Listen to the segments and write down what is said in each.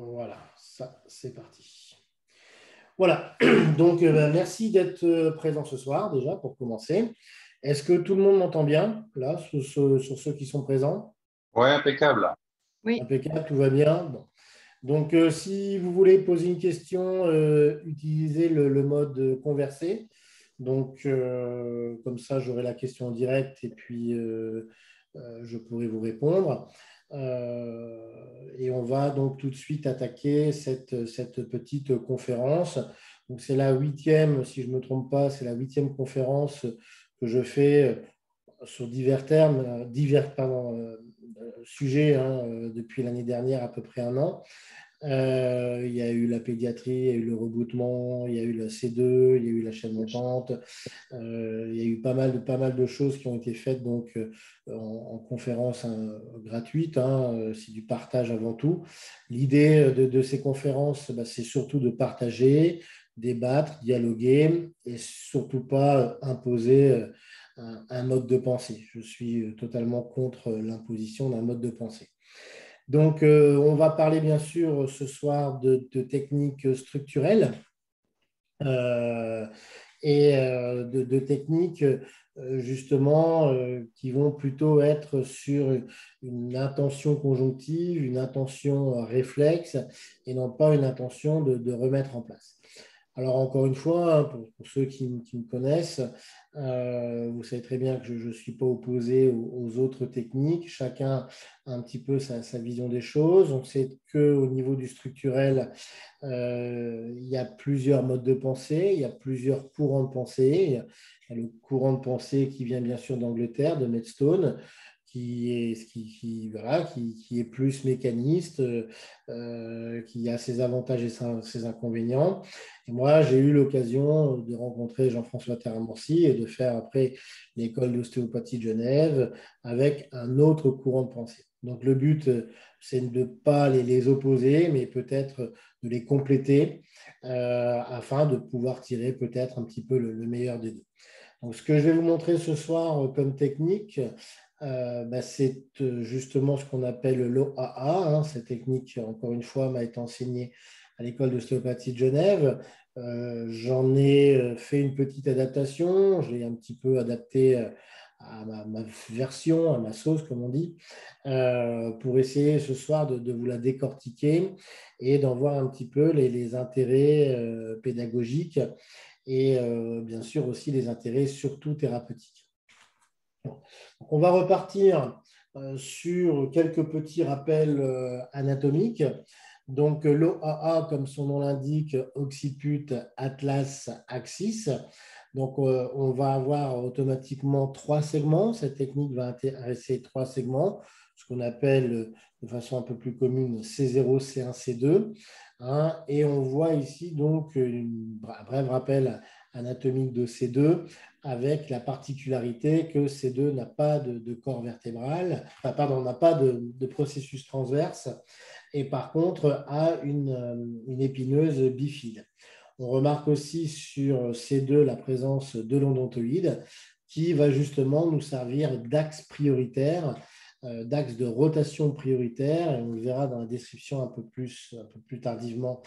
Voilà, ça, c'est parti. Voilà, donc merci d'être présent ce soir déjà pour commencer. Est-ce que tout le monde m'entend bien là, sur ceux qui sont présents? Ouais, impeccable. Oui, Impeccable, tout va bien. Bon. Donc, si vous voulez poser une question, utilisez le mode converser. Donc, comme ça, j'aurai la question en direct et puis je pourrai vous répondre. Et on va donc tout de suite attaquer cette petite conférence. Donc, c'est la huitième, si je ne me trompe pas, c'est la huitième conférence que je fais sur divers termes, sujets hein, depuis l'année dernière, à peu près un an. Il y a eu la pédiatrie, il y a eu le rebootement, il y a eu la C2, il y a eu la chaîne montante. Il y a eu pas mal de choses qui ont été faites donc, en conférence hein, gratuite. Hein, c'est du partage avant tout. L'idée de ces conférences, bah, c'est surtout de partager, débattre, dialoguer et surtout pas imposer un mode de pensée. Je suis totalement contre l'imposition d'un mode de pensée. Donc, on va parler bien sûr ce soir de techniques structurelles et de techniques justement qui vont plutôt être sur une intention conjonctive, une intention réflexe et non pas une intention de remettre en place. Alors, encore une fois, hein, pour ceux qui me connaissent, vous savez très bien que je ne suis pas opposé aux autres techniques. Chacun a un petit peu sa vision des choses. On sait qu'au niveau du structurel, il y a plusieurs modes de pensée, il y a plusieurs courants de pensée. Il y a le courant de pensée qui vient bien sûr d'Angleterre, de Medstone, qui est plus mécaniste, qui a ses avantages et ses inconvénients. Et moi, j'ai eu l'occasion de rencontrer Jean-François Terramorci et de faire après l'école d'ostéopathie de Genève avec un autre courant de pensée. Donc, le but, c'est de ne pas les opposer, mais peut-être de les compléter afin de pouvoir tirer peut-être un petit peu le meilleur des deux. Donc, ce que je vais vous montrer ce soir comme technique, bah, c'est justement ce qu'on appelle l'OAA. Hein. Cette technique, encore une fois, m'a été enseignée à l'école d'ostéopathie de Genève. J'en ai fait une petite adaptation. Je l'ai un petit peu adapté à ma version, à ma sauce, comme on dit, pour essayer ce soir de vous la décortiquer et d'en voir un petit peu les intérêts pédagogiques et bien sûr aussi les intérêts surtout thérapeutiques. Donc, on va repartir sur quelques petits rappels anatomiques. Donc, l'OAA, comme son nom l'indique, occiput, atlas, axis. Donc, on va avoir automatiquement trois segments. Cette technique va intéresser trois segments, ce qu'on appelle de façon un peu plus commune C0, C1, C2. Hein, et on voit ici donc un bref rappel anatomique de C2 avec la particularité que C2 n'a pas de corps vertébral, n'a pas de processus transverse et par contre a une épineuse bifide. On remarque aussi sur C2 la présence de l'odontoïde qui va justement nous servir d'axe prioritaire, d'axe de rotation prioritaire, et on le verra dans la description un peu plus tardivement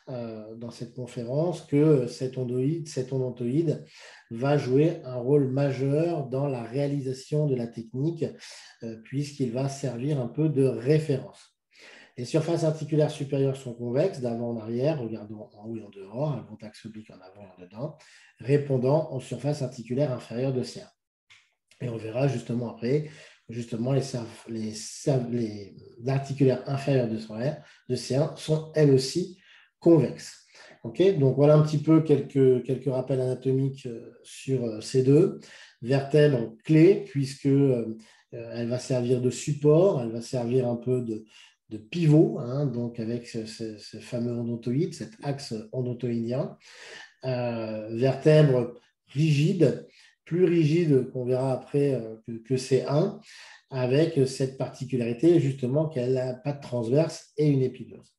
dans cette conférence, que cet odontoïde va jouer un rôle majeur dans la réalisation de la technique, puisqu'il va servir un peu de référence. Les surfaces articulaires supérieures sont convexes, d'avant en arrière, regardons en haut et en dehors, un grand axe oblique en avant et en dedans, répondant aux surfaces articulaires inférieures de C1. Et on verra justement après, les articulaires inférieures de C1 sont elles aussi convexes. Okay, donc voilà un petit peu quelques rappels anatomiques sur ces deux. Vertèbre clé, puisque elle va servir de support, elle va servir un peu de pivot, hein, donc avec ce fameux odontoïde, cet axe odontoïdien. Vertèbre rigide, plus rigide qu'on verra après que C1, avec cette particularité justement qu'elle n'a pas de transverse et une épineuse.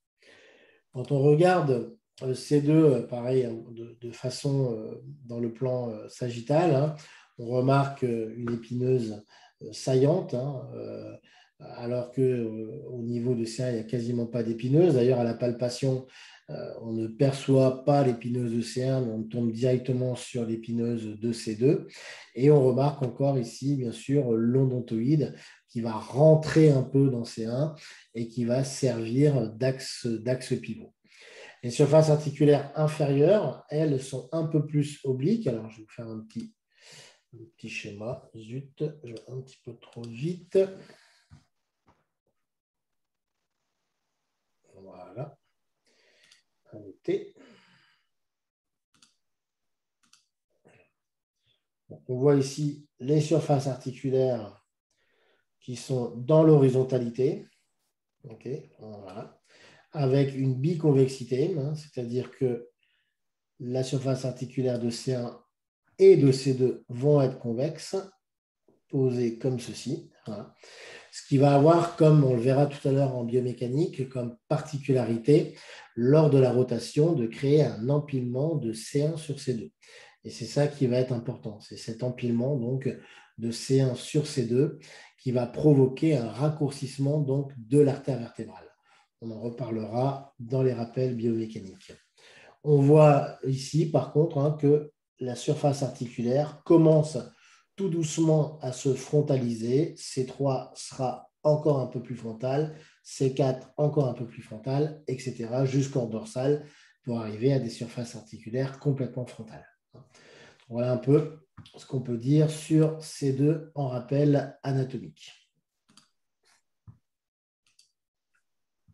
Quand on regarde ces deux, pareil, de façon dans le plan sagittal, hein, on remarque une épineuse saillante, hein, alors qu'au niveau de C1, il n'y a quasiment pas d'épineuse. D'ailleurs, à la palpation, on ne perçoit pas l'épineuse de C1, mais on tombe directement sur l'épineuse de C2. Et on remarque encore ici, bien sûr, l'odontoïde qui va rentrer un peu dans C1 et qui va servir d'axe pivot. Les surfaces articulaires inférieures, elles, sont un peu plus obliques. Alors, je vais vous faire un petit schéma. Zut, je vais un petit peu trop vite. Voilà. On voit ici les surfaces articulaires qui sont dans l'horizontalité, voilà, avec une biconvexité, c'est-à-dire que la surface articulaire de C1 et de C2 vont être convexes, posées comme ceci. Voilà. Ce qui va avoir, comme on le verra tout à l'heure en biomécanique, comme particularité, lors de la rotation, de créer un empilement de C1 sur C2. Et c'est ça qui va être important. C'est cet empilement donc, de C1 sur C2 qui va provoquer un raccourcissement donc, de l'artère vertébrale. On en reparlera dans les rappels biomécaniques. On voit ici, par contre, que la surface articulaire commence tout doucement à se frontaliser. C3 sera encore un peu plus frontal, C4 encore un peu plus frontal, etc., jusqu'en dorsale pour arriver à des surfaces articulaires complètement frontales. Voilà un peu ce qu'on peut dire sur ces deux en rappel anatomique.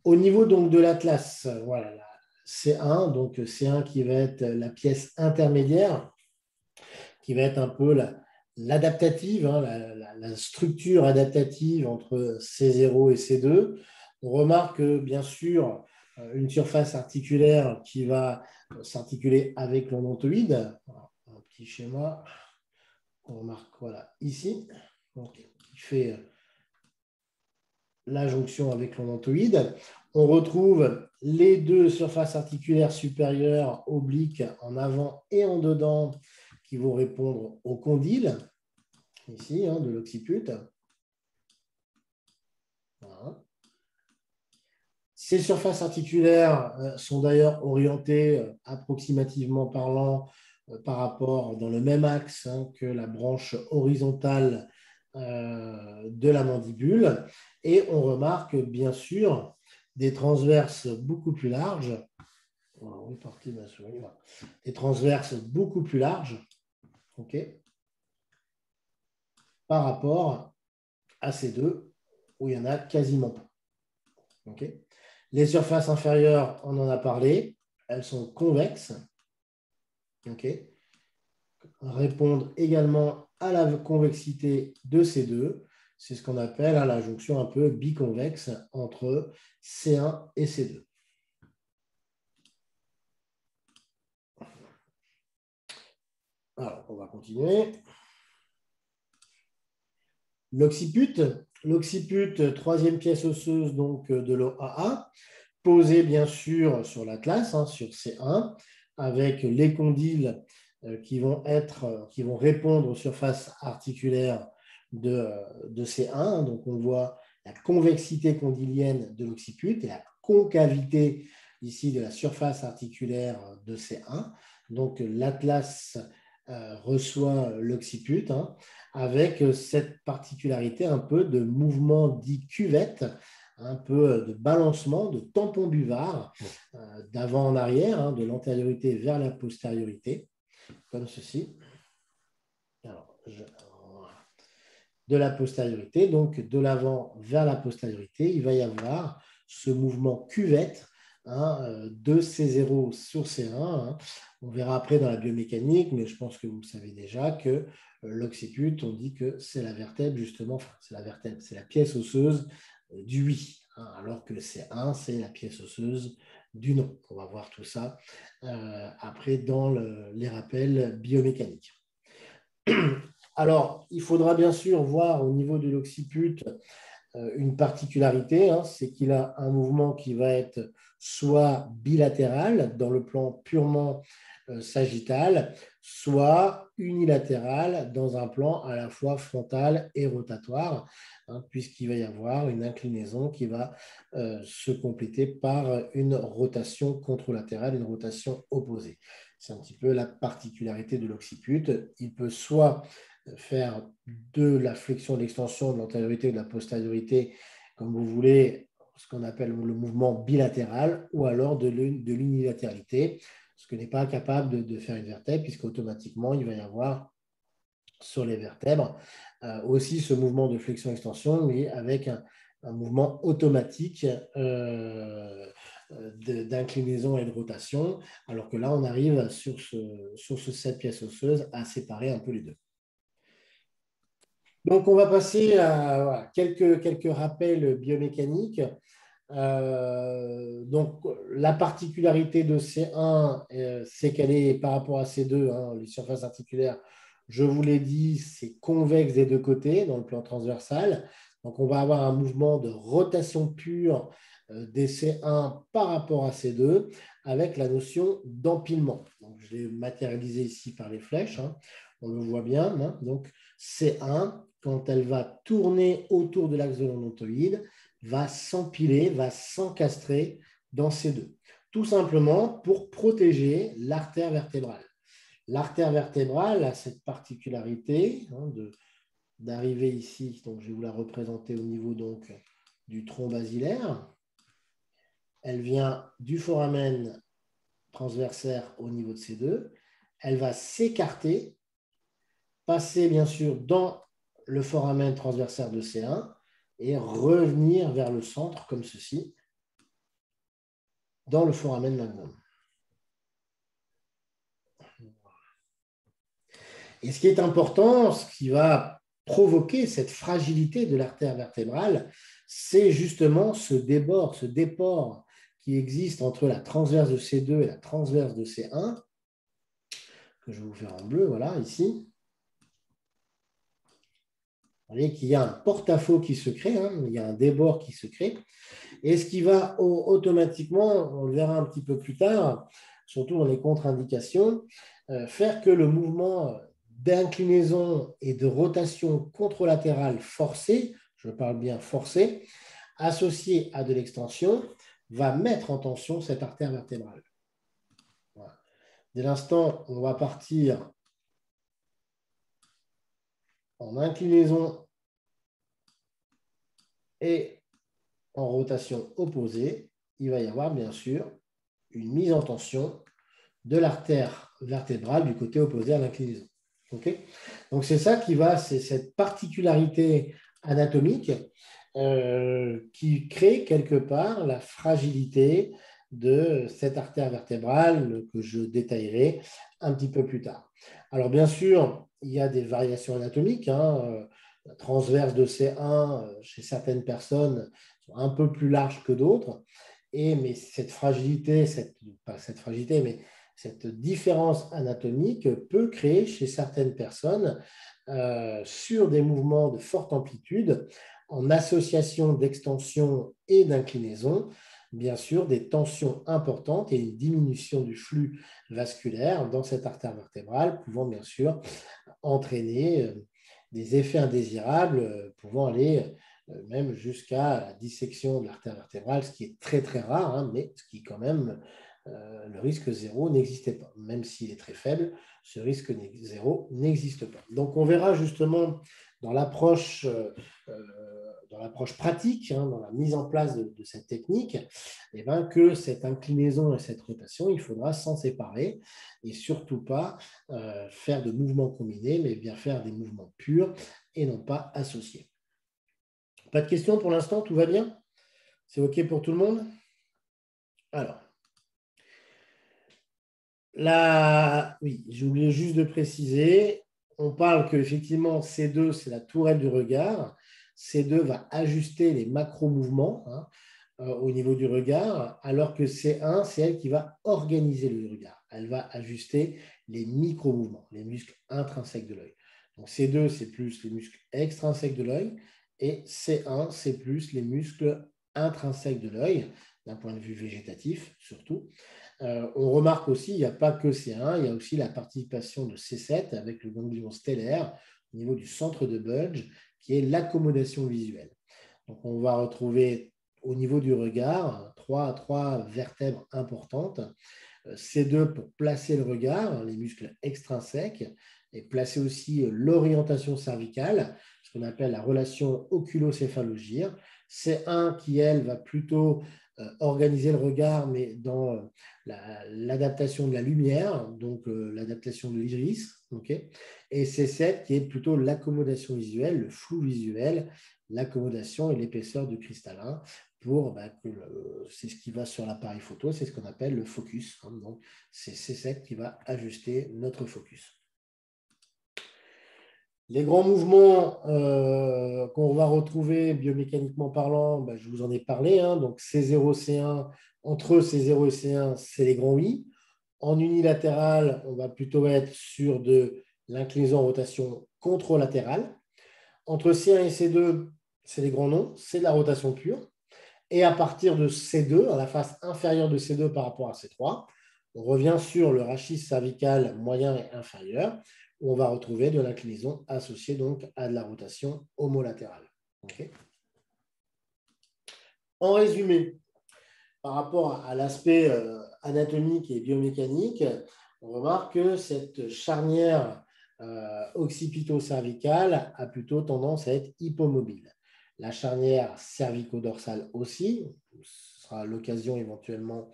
Au niveau donc de l'atlas, voilà, C1, donc C1 qui va être la pièce intermédiaire, qui va être un peu l'adaptative, la structure adaptative entre C0 et C2. On remarque bien sûr une surface articulaire qui va s'articuler avec l'odontoïde. Un petit schéma qu'on remarque voilà, ici, donc, qui fait la jonction avec l'odontoïde. On retrouve les deux surfaces articulaires supérieures obliques en avant et en dedans qui vont répondre au condyle, ici, de l'occiput. Voilà. Ces surfaces articulaires sont d'ailleurs orientées approximativement parlant par rapport dans le même axe que la branche horizontale de la mandibule. Et on remarque bien sûr des transverses beaucoup plus larges. Où est partie ma souris ? Des transverses beaucoup plus larges, par rapport à ces deux où il n'y en a quasiment pas. Les surfaces inférieures, on en a parlé, elles sont convexes. Répondent également à la convexité de ces deux. C'est ce qu'on appelle la jonction un peu biconvexe entre C1 et C2. Alors, on va continuer. L'occiput, troisième pièce osseuse donc, de l'OAA, posée bien sûr sur l'atlas, sur C1, avec les condyles qui vont répondre aux surfaces articulaires de C1. Donc, on voit la convexité condylienne de l'occiput et la concavité ici de la surface articulaire de C1. Donc, l'atlas reçoit l'occiput avec cette particularité un peu de mouvement dit cuvette, un peu de balancement, de tampon buvard, d'avant en arrière, de l'antériorité vers la postériorité, comme ceci. Alors, de la postériorité, donc de l'avant vers la postériorité, il va y avoir ce mouvement cuvette de C0 sur C1. On verra après dans la biomécanique, mais je pense que vous savez déjà que l'occiput, on dit que c'est la vertèbre, justement, enfin, c'est la vertèbre, c'est la pièce osseuse du oui, alors que le C1, c'est la pièce osseuse du non. On va voir tout ça après dans les rappels biomécaniques. Alors, il faudra bien sûr voir au niveau de l'occiput une particularité, c'est qu'il a un mouvement qui va être soit bilatéral dans le plan purement sagittal, soit unilatéral dans un plan à la fois frontal et rotatoire, hein, puisqu'il va y avoir une inclinaison qui va se compléter par une rotation contralatérale, une rotation opposée. C'est un petit peu la particularité de l'occiput. Il peut soit faire de la flexion, de l'extension, de l'antériorité ou de la postériorité, comme vous voulez, ce qu'on appelle le mouvement bilatéral, ou alors de l'unilatéralité, ce que n'est pas capable de faire une vertèbre, puisqu'automatiquement, il va y avoir sur les vertèbres aussi ce mouvement de flexion-extension, mais avec un mouvement automatique d'inclinaison et de rotation, alors que là, on arrive sur ce set pièces osseuses à séparer un peu les deux. Donc, on va passer à voilà, quelques rappels biomécaniques. Donc, la particularité de C1, c'est qu'elle est par rapport à C2, hein, les surfaces articulaires, je vous l'ai dit, c'est convexe des deux côtés dans le plan transversal. Donc, on va avoir un mouvement de rotation pure des C1 par rapport à C2 avec la notion d'empilement. Donc, je l'ai matérialisé ici par les flèches, hein, on le voit bien. Hein. Donc, C1, quand elle va tourner autour de l'axe de l'odontoïde, va s'empiler, va s'encastrer dans ces deux. Tout simplement pour protéger l'artère vertébrale. L'artère vertébrale a cette particularité hein, d'arriver ici, donc je vais vous la représenter au niveau donc, du tronc basilaire. Elle vient du foramen transversaire au niveau de ces deux. Elle va s'écarter, passer bien sûr dans le foramen transversaire de C1 et revenir vers le centre comme ceci, dans le foramen magnum. Et ce qui est important, ce qui va provoquer cette fragilité de l'artère vertébrale, c'est justement ce déport qui existe entre la transverse de C2 et la transverse de C1, que je vais vous faire en bleu, voilà, ici. Vous voyez qu'il y a un porte-à-faux qui se crée, hein, il y a un débord qui se crée, et ce qui va automatiquement, on le verra un petit peu plus tard, surtout dans les contre-indications, faire que le mouvement d'inclinaison et de rotation contralatérale forcée, je parle bien forcée, associé à de l'extension, va mettre en tension cette artère vertébrale. Voilà. Dès l'instant où on va partir en inclinaison et en rotation opposée, il va y avoir bien sûr une mise en tension de l'artère vertébrale du côté opposé à l'inclinaison. Okay. Donc c'est ça qui va, c'est cette particularité anatomique qui crée quelque part la fragilité de cette artère vertébrale que je détaillerai un petit peu plus tard. Alors bien sûr, il y a des variations anatomiques. Hein, la transverse de C1 chez certaines personnes sont un peu plus larges que d'autres. Mais cette fragilité, pas cette fragilité, mais cette différence anatomique peut créer chez certaines personnes, sur des mouvements de forte amplitude, en association d'extension et d'inclinaison, bien sûr, des tensions importantes et une diminution du flux vasculaire dans cette artère vertébrale, pouvant bien sûr entraîner des effets indésirables, pouvant aller même jusqu'à la dissection de l'artère vertébrale, ce qui est très très rare, hein, mais ce qui quand même le risque zéro n'existait pas. Même s'il est très faible, ce risque zéro n'existe pas. Donc, on verra justement dans l'approche pratique, hein, dans la mise en place de cette technique, eh ben, que cette inclinaison et cette rotation, il faudra s'en séparer et surtout pas faire de mouvements combinés, mais bien faire des mouvements purs et non pas associés. Pas de questions pour l'instant, tout va bien? C'est OK pour tout le monde? Alors, là, oui, j'ai oublié juste de préciser, on parle qu'effectivement, C2, c'est la tourelle du regard. C2 va ajuster les macro-mouvements hein, au niveau du regard, alors que C1, c'est elle qui va organiser le regard. Elle va ajuster les micro-mouvements, les muscles intrinsèques de l'œil. Donc C2, c'est plus les muscles extrinsèques de l'œil, et C1, c'est plus les muscles intrinsèques de l'œil. d'un point de vue végétatif surtout. On remarque aussi, il n'y a pas que C1, il y a aussi la participation de C7 avec le ganglion stellaire au niveau du centre de Budge, qui est l'accommodation visuelle. Donc, on va retrouver au niveau du regard trois vertèbres importantes. C2 pour placer le regard, les muscles extrinsèques, et placer aussi l'orientation cervicale, ce qu'on appelle la relation oculocéphalogyre. C1 qui, elle, va plutôt organiser le regard, mais dans l'adaptation de la lumière, donc l'adaptation de l'iris, okay, et C7 qui est plutôt l'accommodation visuelle, le flou visuel, l'accommodation et l'épaisseur du cristallin, c'est ce qui va sur l'appareil photo, c'est ce qu'on appelle le focus. Hein, donc, c'est C7 qui va ajuster notre focus. Les grands mouvements qu'on va retrouver biomécaniquement parlant, je vous en ai parlé. Hein, donc, C0, C1, entre C0 et C1, c'est les grands oui. En unilatéral, on va plutôt être sur de l'inclinaison en rotation contralatérale. Entre C1 et C2, c'est les grands non, c'est de la rotation pure. Et à partir de C2, à la face inférieure de C2 par rapport à C3, on revient sur le rachis cervical moyen et inférieur, où on va retrouver de l'inclinaison associée donc à de la rotation homolatérale. Okay. En résumé, par rapport à l'aspect anatomique et biomécanique, on remarque que cette charnière occipito-cervicale a plutôt tendance à être hypomobile. La charnière cervico-dorsale aussi, ce sera l'occasion éventuellement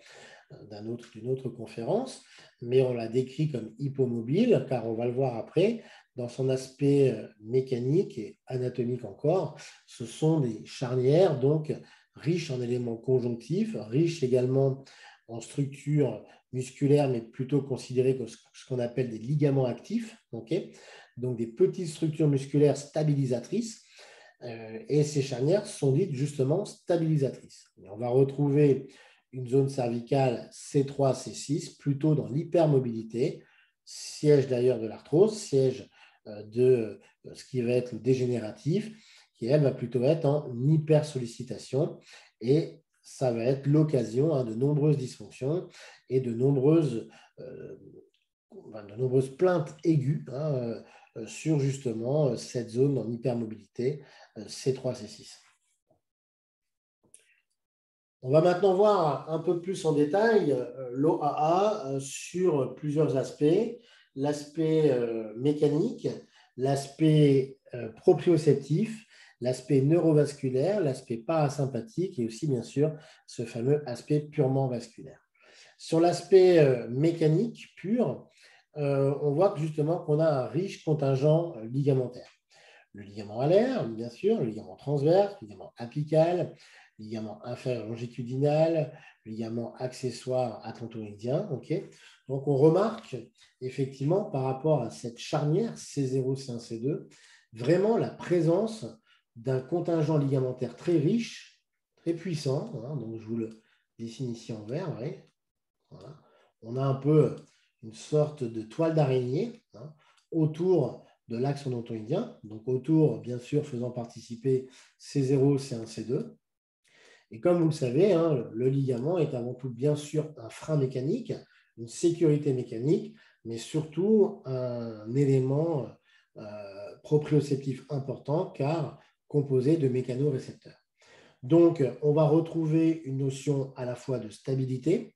d'une autre conférence, mais on la décrit comme hypomobile, car on va le voir après, dans son aspect mécanique et anatomique encore, ce sont des charnières donc riches en éléments conjonctifs, riches également en structures musculaires, mais plutôt considérées comme ce qu'on appelle des ligaments actifs, okay, donc des petites structures musculaires stabilisatrices. Et ces charnières sont dites justement stabilisatrices. Et on va retrouver une zone cervicale C3, C6, plutôt dans l'hypermobilité, siège d'ailleurs de l'arthrose, siège de ce qui va être le dégénératif, qui elle va plutôt être en hypersollicitation, et ça va être l'occasion de nombreuses dysfonctions et de nombreuses plaintes aiguës sur justement cette zone en hypermobilité C3, C6. On va maintenant voir un peu plus en détail l'OAA sur plusieurs aspects. L'aspect mécanique, l'aspect proprioceptif, l'aspect neurovasculaire, l'aspect parasympathique et aussi, bien sûr, ce fameux aspect purement vasculaire. Sur l'aspect mécanique pur, on voit que justement qu'on a un riche contingent ligamentaire. Le ligament alaire, bien sûr, le ligament transverse, le ligament apical, le ligament inférieur longitudinal, le ligament accessoire atlantoïdien. Okay. Donc, on remarque effectivement par rapport à cette charnière C0, C1, C2, vraiment la présence d'un contingent ligamentaire très riche, très puissant. Hein, donc, je vous le dessine ici en vert. Ouais. Voilà. On a un peu une sorte de toile d'araignée autour de l'axe odontoïdien, donc autour, bien sûr, faisant participer C0, C1, C2. Et comme vous le savez, le ligament est avant tout, bien sûr, un frein mécanique, une sécurité mécanique, mais surtout un élément proprioceptif important, car composé de mécanorécepteurs. Donc, on va retrouver une notion à la fois de stabilité,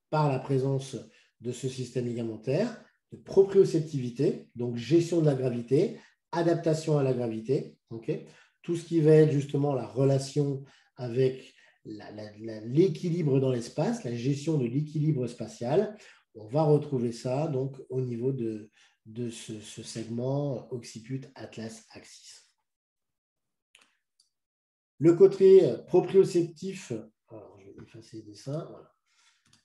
par la présence de ce système ligamentaire, de proprioceptivité, donc gestion de la gravité, adaptation à la gravité, okay, tout ce qui va être justement la relation avec l'équilibre dans l'espace, la gestion de l'équilibre spatial. On va retrouver ça donc au niveau de ce segment occiput atlas axis. Le côté proprioceptif, alors je vais effacer les dessins, voilà.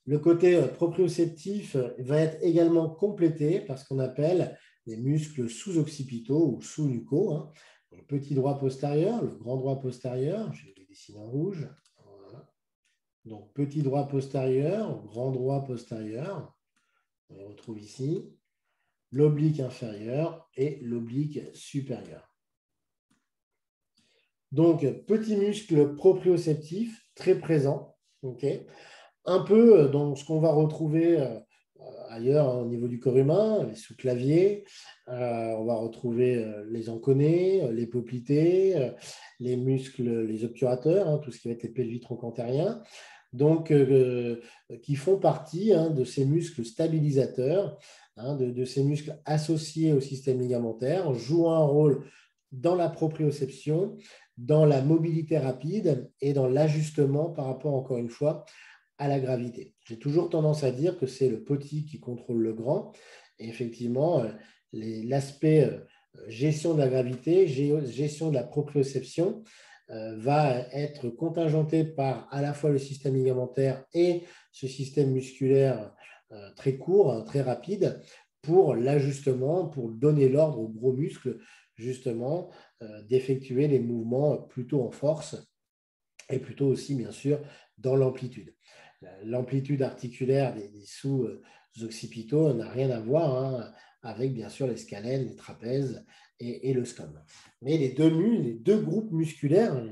Le côté proprioceptif va être également complété par ce qu'on appelle les muscles sous-occipitaux ou sous-nucaux. Hein. Le petit droit postérieur, le grand droit postérieur, je vais les dessiner en rouge. Voilà. Donc, petit droit postérieur, grand droit postérieur, on les retrouve ici. L'oblique inférieur et l'oblique supérieur. Donc, petit muscle proprioceptif très présent. Okay. Un peu dans ce qu'on va retrouver ailleurs au niveau du corps humain, les sous-claviers, on va retrouver les enconés, les poplités, les muscles, les obturateurs, hein, tout ce qui va être les pelvis troncantériens, donc qui font partie de ces muscles stabilisateurs, de ces muscles associés au système ligamentaire, jouant un rôle dans la proprioception, dans la mobilité rapide et dans l'ajustement par rapport, encore une fois, à la gravité. J'ai toujours tendance à dire que c'est le petit qui contrôle le grand. Et effectivement, l'aspect gestion de la gravité, gestion de la proprioception va être contingenté par à la fois le système ligamentaire et ce système musculaire très court, très rapide, pour l'ajustement, pour donner l'ordre aux gros muscles, justement, d'effectuer les mouvements plutôt en force et plutôt aussi, bien sûr, dans l'amplitude. L'amplitude articulaire des sous-occipitaux n'a rien à voir avec, bien sûr, les scalènes, les trapèzes et le scom. Mais les deux groupes musculaires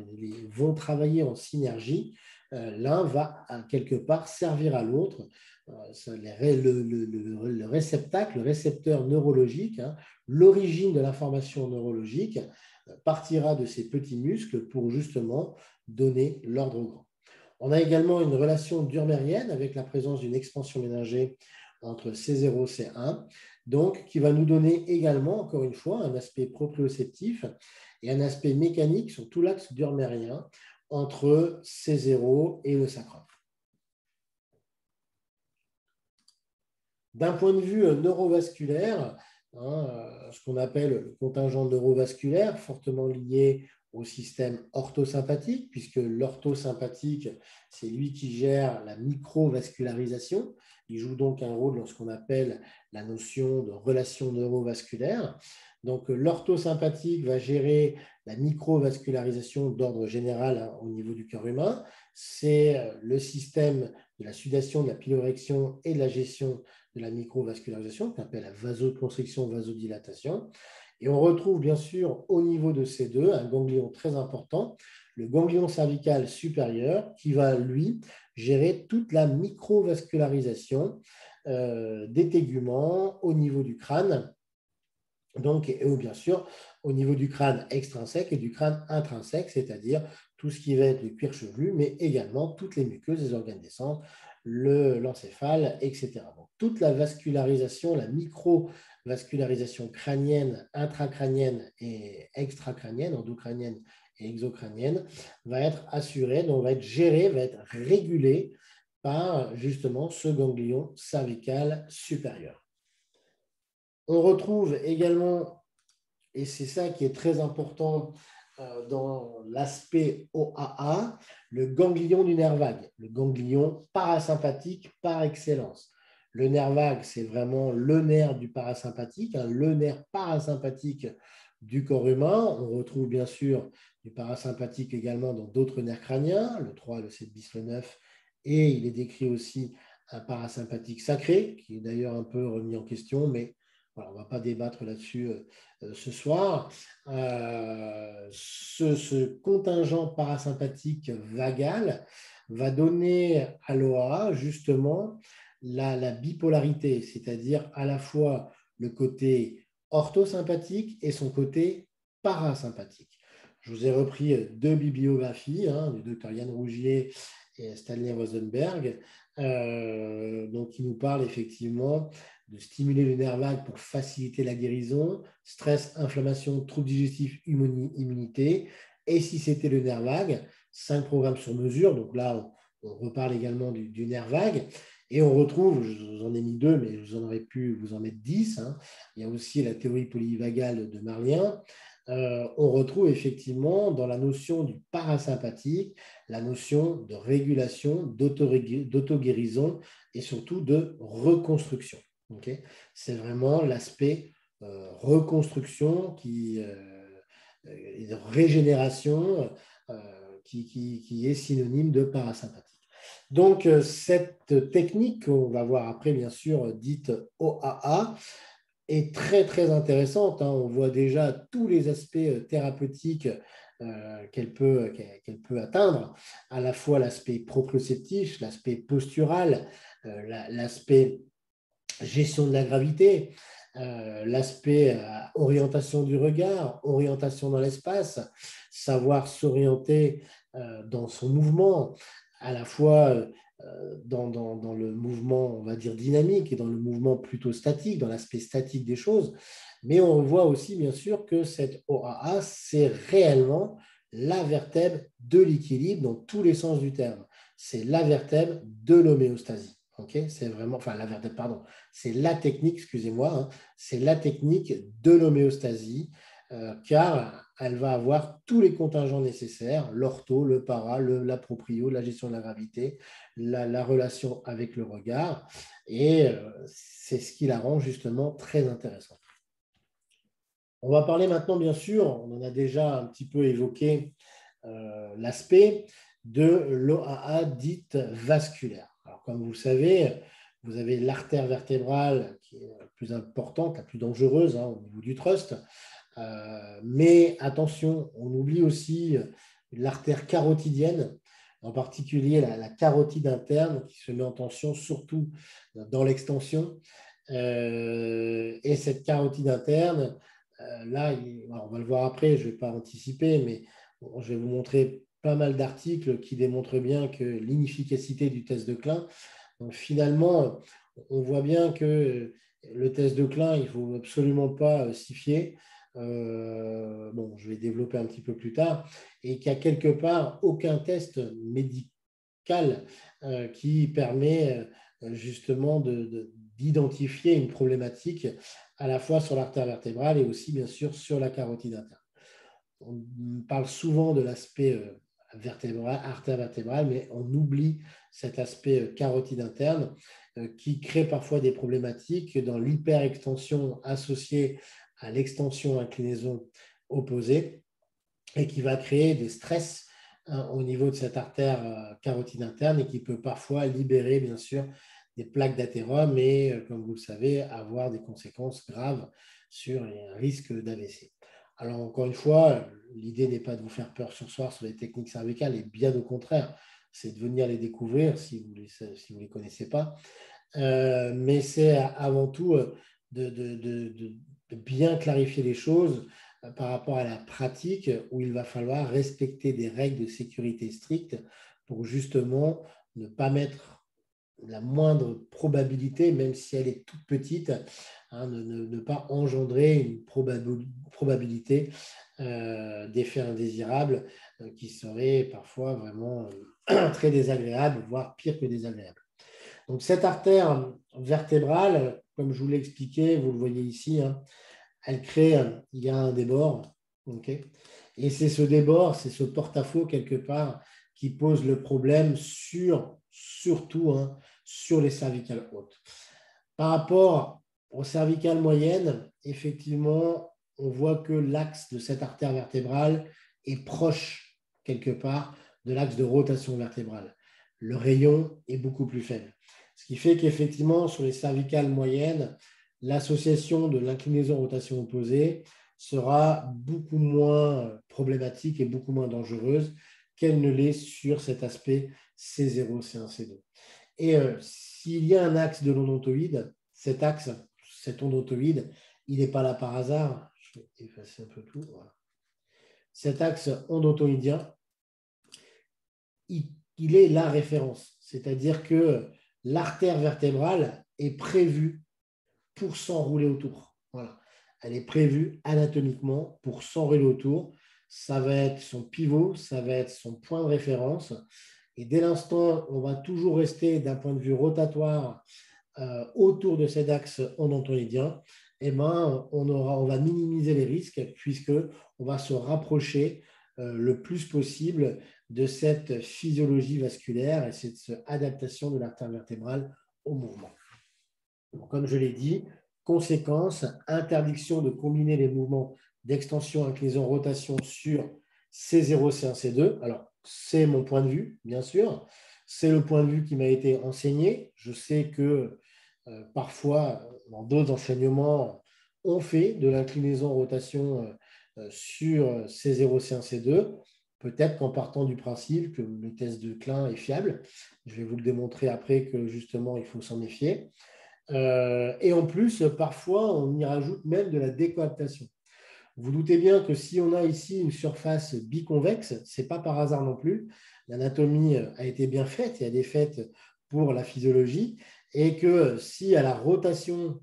vont travailler en synergie. L'un va, quelque part, servir à l'autre. Le réceptacle, le récepteur neurologique, l'origine de l'information neurologique partira de ces petits muscles pour justement donner l'ordre au grand. On a également une relation durmérienne avec la présence d'une expansion méningée entre C0 et C1, donc qui va nous donner également, encore une fois, un aspect proprioceptif et un aspect mécanique sur tout l'axe durmérien entre C0 et le sacrum. D'un point de vue neurovasculaire, ce qu'on appelle le contingent neurovasculaire, fortement lié au système orthosympathique, puisque l'orthosympathique, c'est lui qui gère la microvascularisation. Il joue donc un rôle dans ce qu'on appelle la notion de relation neurovasculaire. Donc, l'orthosympathique va gérer la microvascularisation d'ordre général au niveau du cœur humain. C'est le système de la sudation, de la piloréction et de la gestion de la microvascularisation, qu'on appelle la vasoconstriction, vasodilatation. Et on retrouve bien sûr au niveau de ces deux un ganglion très important, le ganglion cervical supérieur, qui va, lui, gérer toute la microvascularisation des téguments au niveau du crâne, donc, et bien sûr au niveau du crâne extrinsèque et du crâne intrinsèque, c'est-à-dire tout ce qui va être le cuir chevelu, mais également toutes les muqueuses des organes des sens, l'encéphale, etc. Donc, toute la vascularisation, la microvascularisation crânienne, intracrânienne et extracrânienne, endocrânienne et exocrânienne, va être assurée, donc va être gérée, va être régulée par justement ce ganglion cervical supérieur. On retrouve également, et c'est ça qui est très important dans l'aspect OAA, le ganglion du nerf vague, le ganglion parasympathique par excellence. Le nerf vague, c'est vraiment le nerf du parasympathique, le nerf parasympathique du corps humain. On retrouve bien sûr du parasympathique également dans d'autres nerfs crâniens, le 3, le 7 bis, le 9, et il est décrit aussi un parasympathique sacré, qui est d'ailleurs un peu remis en question, mais voilà, on ne va pas débattre là-dessus ce soir. Ce contingent parasympathique vagal va donner à l'OA justement la bipolarité, c'est-à-dire à la fois le côté orthosympathique et son côté parasympathique. Je vous ai repris deux bibliographies, du docteur Yann Rougier et Stanley Rosenberg, donc qui nous parlent effectivement de stimuler le nerf vague pour faciliter la guérison, stress, inflammation, troubles digestifs, immunité. Et si c'était le nerf vague, 5 programmes sur mesure. Donc là, on reparle également du nerf vague. Et on retrouve, je vous en ai mis 2, mais vous en aurez pu vous en mettre 10. Il y a aussi la théorie polyvagale de Marlien. On retrouve effectivement dans la notion du parasympathique la notion de régulation, d'auto-guérison et surtout de reconstruction. Okay, c'est vraiment l'aspect reconstruction et de régénération qui est synonyme de parasympathique. Donc, cette technique qu'on va voir après, bien sûr, dite OAA, est très, très intéressante. On voit déjà tous les aspects thérapeutiques qu'elle peut atteindre, à la fois l'aspect proprioceptif, l'aspect postural, l'aspect gestion de la gravité, l'aspect orientation du regard, orientation dans l'espace, savoir s'orienter dans son mouvement, à la fois dans le mouvement, on va dire, dynamique et dans le mouvement plutôt statique, dans l'aspect statique des choses. Mais on voit aussi, bien sûr, que cette OAA, c'est réellement la vertèbre de l'équilibre dans tous les sens du terme. C'est la vertèbre de l'homéostasie. Okay, c'est vraiment, enfin la vertèbre, pardon, c'est la technique, excusez-moi, hein, c'est la technique de l'homéostasie, car elle va avoir tous les contingents nécessaires, l'ortho, le para, la proprio, la gestion de la gravité, la relation avec le regard, et c'est ce qui la rend justement très intéressante. On va parler maintenant, bien sûr, on en a déjà un petit peu évoqué l'aspect de l'OAA dite vasculaire. Alors, comme vous le savez, vous avez l'artère vertébrale qui est la plus importante, la plus dangereuse au niveau du trust. Mais attention, on oublie aussi l'artère carotidienne, en particulier la carotide interne qui se met en tension surtout dans l'extension. Et cette carotide interne, là, on va le voir après, je ne vais pas anticiper, mais je vais vous montrer pas mal d'articles qui démontrent bien que l'inefficacité du test de Klein. Donc, finalement, on voit bien que le test de Klein, il ne faut absolument pas s'y fier. Bon, je vais développer un petit peu plus tard, et qu'il n'y a quelque part aucun test médical qui permet justement d'identifier une problématique à la fois sur l'artère vertébrale et aussi bien sûr sur la carotide interne. On parle souvent de l'aspect artère vertébrale, mais on oublie cet aspect carotide interne qui crée parfois des problématiques dans l'hyperextension associée à l'extension-inclinaison opposée et qui va créer des stress au niveau de cette artère carotide interne et qui peut parfois libérer, bien sûr, des plaques d'athérome et, comme vous le savez, avoir des conséquences graves sur les risques d'AVC. Alors, encore une fois, l'idée n'est pas de vous faire peur ce soir sur les techniques cervicales, et bien au contraire, c'est de venir les découvrir si vous ne les connaissez pas. Mais c'est avant tout de bien clarifier les choses par rapport à la pratique où il va falloir respecter des règles de sécurité strictes pour justement ne pas mettre la moindre probabilité, même si elle est toute petite, ne pas engendrer une probabilité d'effets indésirables qui seraient parfois vraiment très désagréables, voire pire que désagréables. Donc cette artère vertébrale, comme je vous l'ai expliqué, vous le voyez ici, elle crée, il y a un débord, okay, et c'est ce débord, c'est ce porte-à-faux quelque part qui pose le problème surtout sur les cervicales hautes. Par rapport aux cervicales moyennes, effectivement, on voit que l'axe de cette artère vertébrale est proche quelque part de l'axe de rotation vertébrale. Le rayon est beaucoup plus faible. Ce qui fait qu'effectivement, sur les cervicales moyennes, l'association de l'inclinaison-rotation opposée sera beaucoup moins problématique et beaucoup moins dangereuse qu'elle ne l'est sur cet aspect C0, C1, C2. Et s'il y a un axe de l'odontoïde, cet odontoïde, il n'est pas là par hasard. Je vais effacer un peu tout. Voilà. Cet axe odontoïdien, il est la référence. C'est-à-dire que l'artère vertébrale est prévue pour s'enrouler autour. Voilà. Elle est prévue anatomiquement pour s'enrouler autour. Ça va être son pivot, ça va être son point de référence. Et dès l'instant, on va toujours rester d'un point de vue rotatoire autour de cet axe odontoïdien, eh ben, on va minimiser les risques puisqu'on va se rapprocher le plus possible de cette physiologie vasculaire et cette adaptation de l'artère vertébrale au mouvement. Donc, comme je l'ai dit, conséquence, interdiction de combiner les mouvements d'extension, inclinaison, rotation sur C0, C1, C2. Alors, c'est mon point de vue, bien sûr. C'est le point de vue qui m'a été enseigné. Je sais que parfois, dans d'autres enseignements, on fait de l'inclinaison, rotation sur C0, C1, C2. Peut-être qu'en partant du principe que le test de Klein est fiable. Je vais vous le démontrer après que justement, il faut s'en méfier. Et en plus, parfois, on y rajoute même de la décoaptation. Vous doutez bien que si on a ici une surface biconvexe, ce n'est pas par hasard non plus. L'anatomie a été bien faite et elle est faite pour la physiologie. Et que si à la rotation,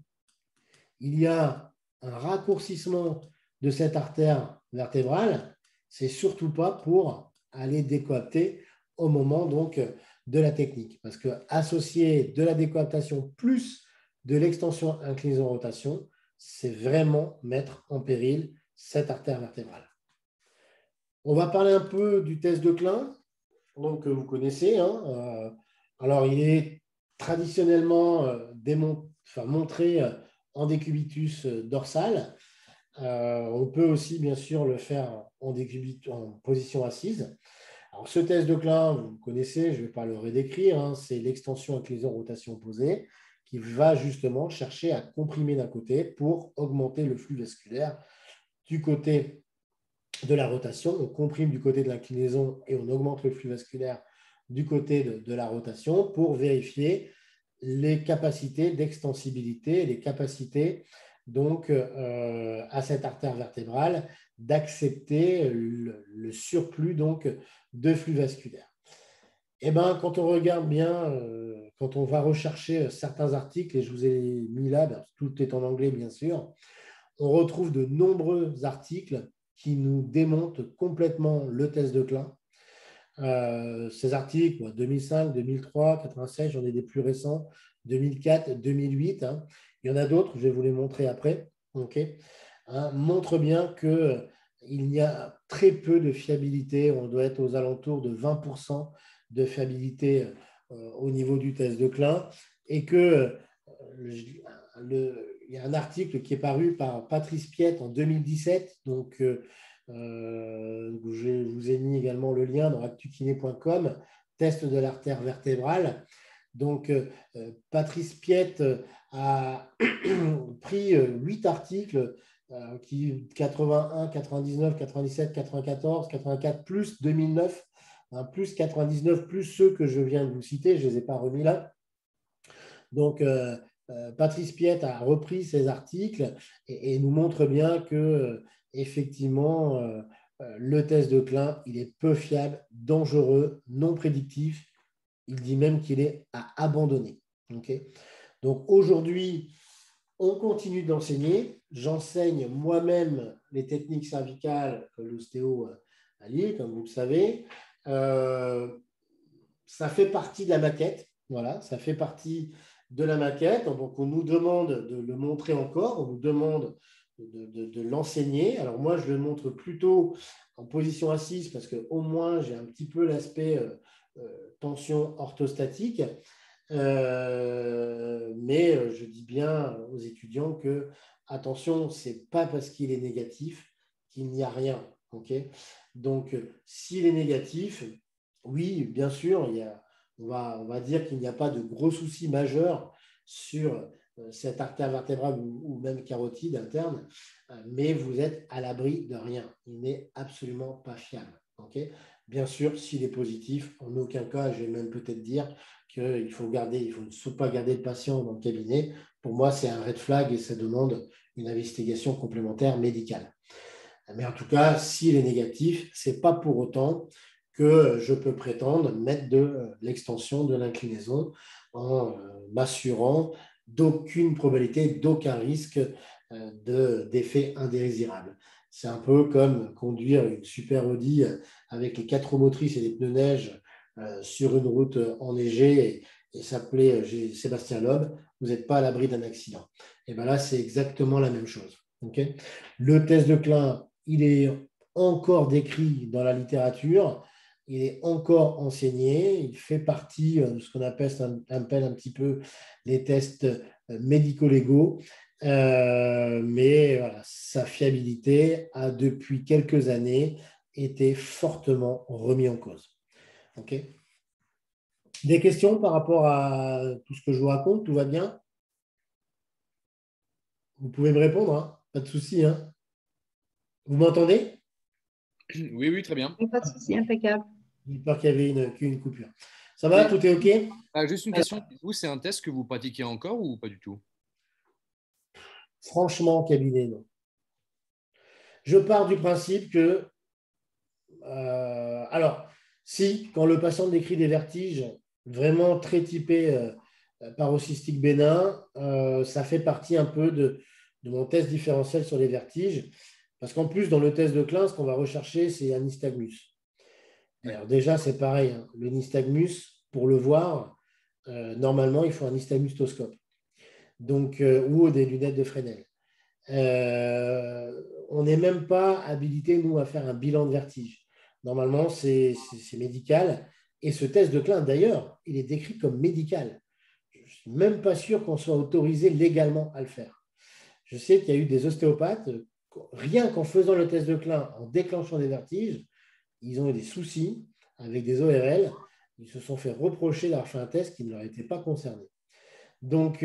il y a un raccourcissement de cette artère vertébrale, c'est surtout pas pour aller décoapter au moment donc de la technique. Parce que associer de la décoaptation plus de l'extension inclinaison-rotation, c'est vraiment mettre en péril cette artère vertébrale. On va parler un peu du test de Klein, donc, que vous connaissez. Alors, il est traditionnellement montré en décubitus dorsal. On peut aussi, bien sûr, le faire en position assise. Alors, ce test de Klein, vous le connaissez, je ne vais pas le redécrire, c'est l'extension inclinaison-rotation opposée qui va justement chercher à comprimer d'un côté pour augmenter le flux vasculaire du côté de la rotation. On comprime du côté de l'inclinaison et on augmente le flux vasculaire du côté de la rotation pour vérifier les capacités d'extensibilité, les capacités donc à cette artère vertébrale d'accepter le surplus donc de flux vasculaire. Et ben, quand on regarde bien, quand on va rechercher certains articles, et je vous ai mis là, tout est en anglais bien sûr, on retrouve de nombreux articles qui nous démontent complètement le test de Klein. Ces articles, 2005, 2003, 96, j'en ai des plus récents, 2004, 2008. Il y en a d'autres, je vais vous les montrer après. Montrent bien qu'il y a très peu de fiabilité. On doit être aux alentours de 20% de fiabilité au niveau du test de Klein. Et que il y a un article qui est paru par Patrice Piette en 2017, donc je vous ai mis également le lien dans actukiné.com, test de l'artère vertébrale. Donc, Patrice Piette a pris 8 articles qui 81, 99, 97, 94, 84, plus 2009, plus 99, plus ceux que je viens de vous citer, je ne les ai pas remis là. Donc, Patrice Piette a repris ces articles et nous montre bien que effectivement, le test de Klein, il est peu fiable, dangereux, non prédictif. Il dit même qu'il est à abandonner. Donc aujourd'hui, on continue d'enseigner. J'enseigne moi-même les techniques cervicales que l'ostéo à Lille, comme vous le savez. Ça fait partie de la maquette. Voilà, ça fait partie de la maquette. Donc, on nous demande de le montrer encore. On nous demande de l'enseigner. Alors, moi, je le montre plutôt en position assise parce qu'au moins, j'ai un petit peu l'aspect tension orthostatique. Mais je dis bien aux étudiants que, attention, ce n'est pas parce qu'il est négatif qu'il n'y a rien. Donc, s'il est négatif, oui, bien sûr, on va dire qu'il n'y a pas de gros soucis majeurs sur cette artère vertébrale ou même carotide interne, mais vous êtes à l'abri de rien. Il n'est absolument pas fiable. Bien sûr, s'il est positif, en aucun cas, je vais même peut-être dire qu'il ne faut pas garder le patient dans le cabinet. Pour moi, c'est un red flag et ça demande une investigation complémentaire médicale. Mais en tout cas, s'il est négatif, ce n'est pas pour autant que je peux prétendre mettre de l'extension de l'inclinaison en m'assurant d'aucune probabilité, d'aucun risque d'effet indésirable. C'est un peu comme conduire une super Audi avec les 4 roues motrices et des pneus neige sur une route enneigée et s'appeler Sébastien Loeb, vous n'êtes pas à l'abri d'un accident. Et bien là, c'est exactement la même chose. Le test de Klein, il est encore décrit dans la littérature, il est encore enseigné, il fait partie de ce qu'on appelle un petit peu les tests médico-légaux, mais voilà, sa fiabilité a depuis quelques années été fortement remis en cause. Des questions par rapport à tout ce que je vous raconte? Tout va bien? Vous pouvez me répondre, pas de souci. Vous m'entendez? Oui, oui, très bien. Pas de souci, impeccable. J'ai peur qu'il y avait une coupure. Ça va? Et Tout est OK? juste une question, vous, c'est un test que vous pratiquez encore ou pas du tout? Franchement, cabinet, non. Je pars du principe que, alors, si, quand le patient décrit des vertiges vraiment très typés parocystiques bénins, ça fait partie un peu de mon test différentiel sur les vertiges. Parce qu'en plus, dans le test de Klein, ce qu'on va rechercher, c'est un nystagmus. Alors D'accord. déjà, c'est pareil, hein. Le nystagmus, pour le voir, normalement, il faut un nystagmustoscope, donc, ou des lunettes de Fresnel. On n'est même pas habilité, nous, à faire un bilan de vertige. Normalement, c'est médical. Et ce test de Klein, d'ailleurs, il est décrit comme médical. Je ne suis même pas sûr qu'on soit autorisé légalement à le faire. Je sais qu'il y a eu des ostéopathes, rien qu'en faisant le test de Klein, en déclenchant des vertiges, ils ont eu des soucis avec des ORL. Ils se sont fait reprocher d'avoir fait un test qui ne leur était pas concerné. Donc,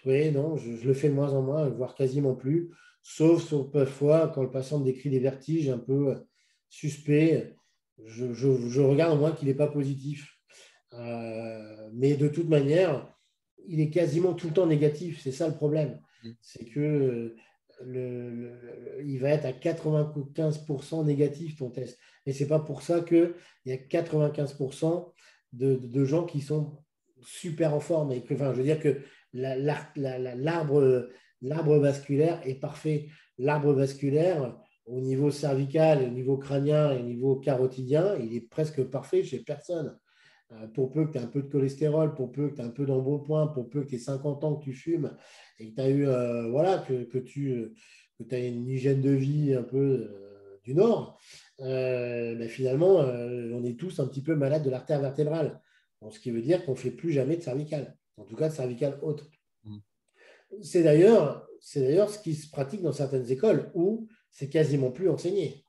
oui, non, je le fais de moins en moins, voire quasiment plus, sauf parfois quand le patient me décrit des vertiges un peu suspects, je regarde au moins qu'il n'est pas positif. Mais de toute manière, il est quasiment tout le temps négatif. C'est ça le problème. Mm. C'est que il va être à 95% négatif ton test. Et ce n'est pas pour ça qu'il y a 95% de gens qui sont super en forme. Et que, enfin, je veux dire que l'arbre vasculaire est parfait. L'arbre vasculaire, au niveau cervical, au niveau crânien et au niveau carotidien, il est presque parfait chez personne. Pour peu que tu aies un peu de cholestérol, pour peu que tu aies un peu d'embonpoint, pour peu que tu aies 50 ans que tu fumes et que tu as eu, voilà, que tu as une hygiène de vie un peu du Nord, ben finalement, on est tous un petit peu malades de l'artère vertébrale. Donc, ce qui veut dire qu'on ne fait plus jamais de cervical, en tout cas de cervical haute. Mm. C'est d'ailleurs ce qui se pratique dans certaines écoles où c'est quasiment plus enseigné.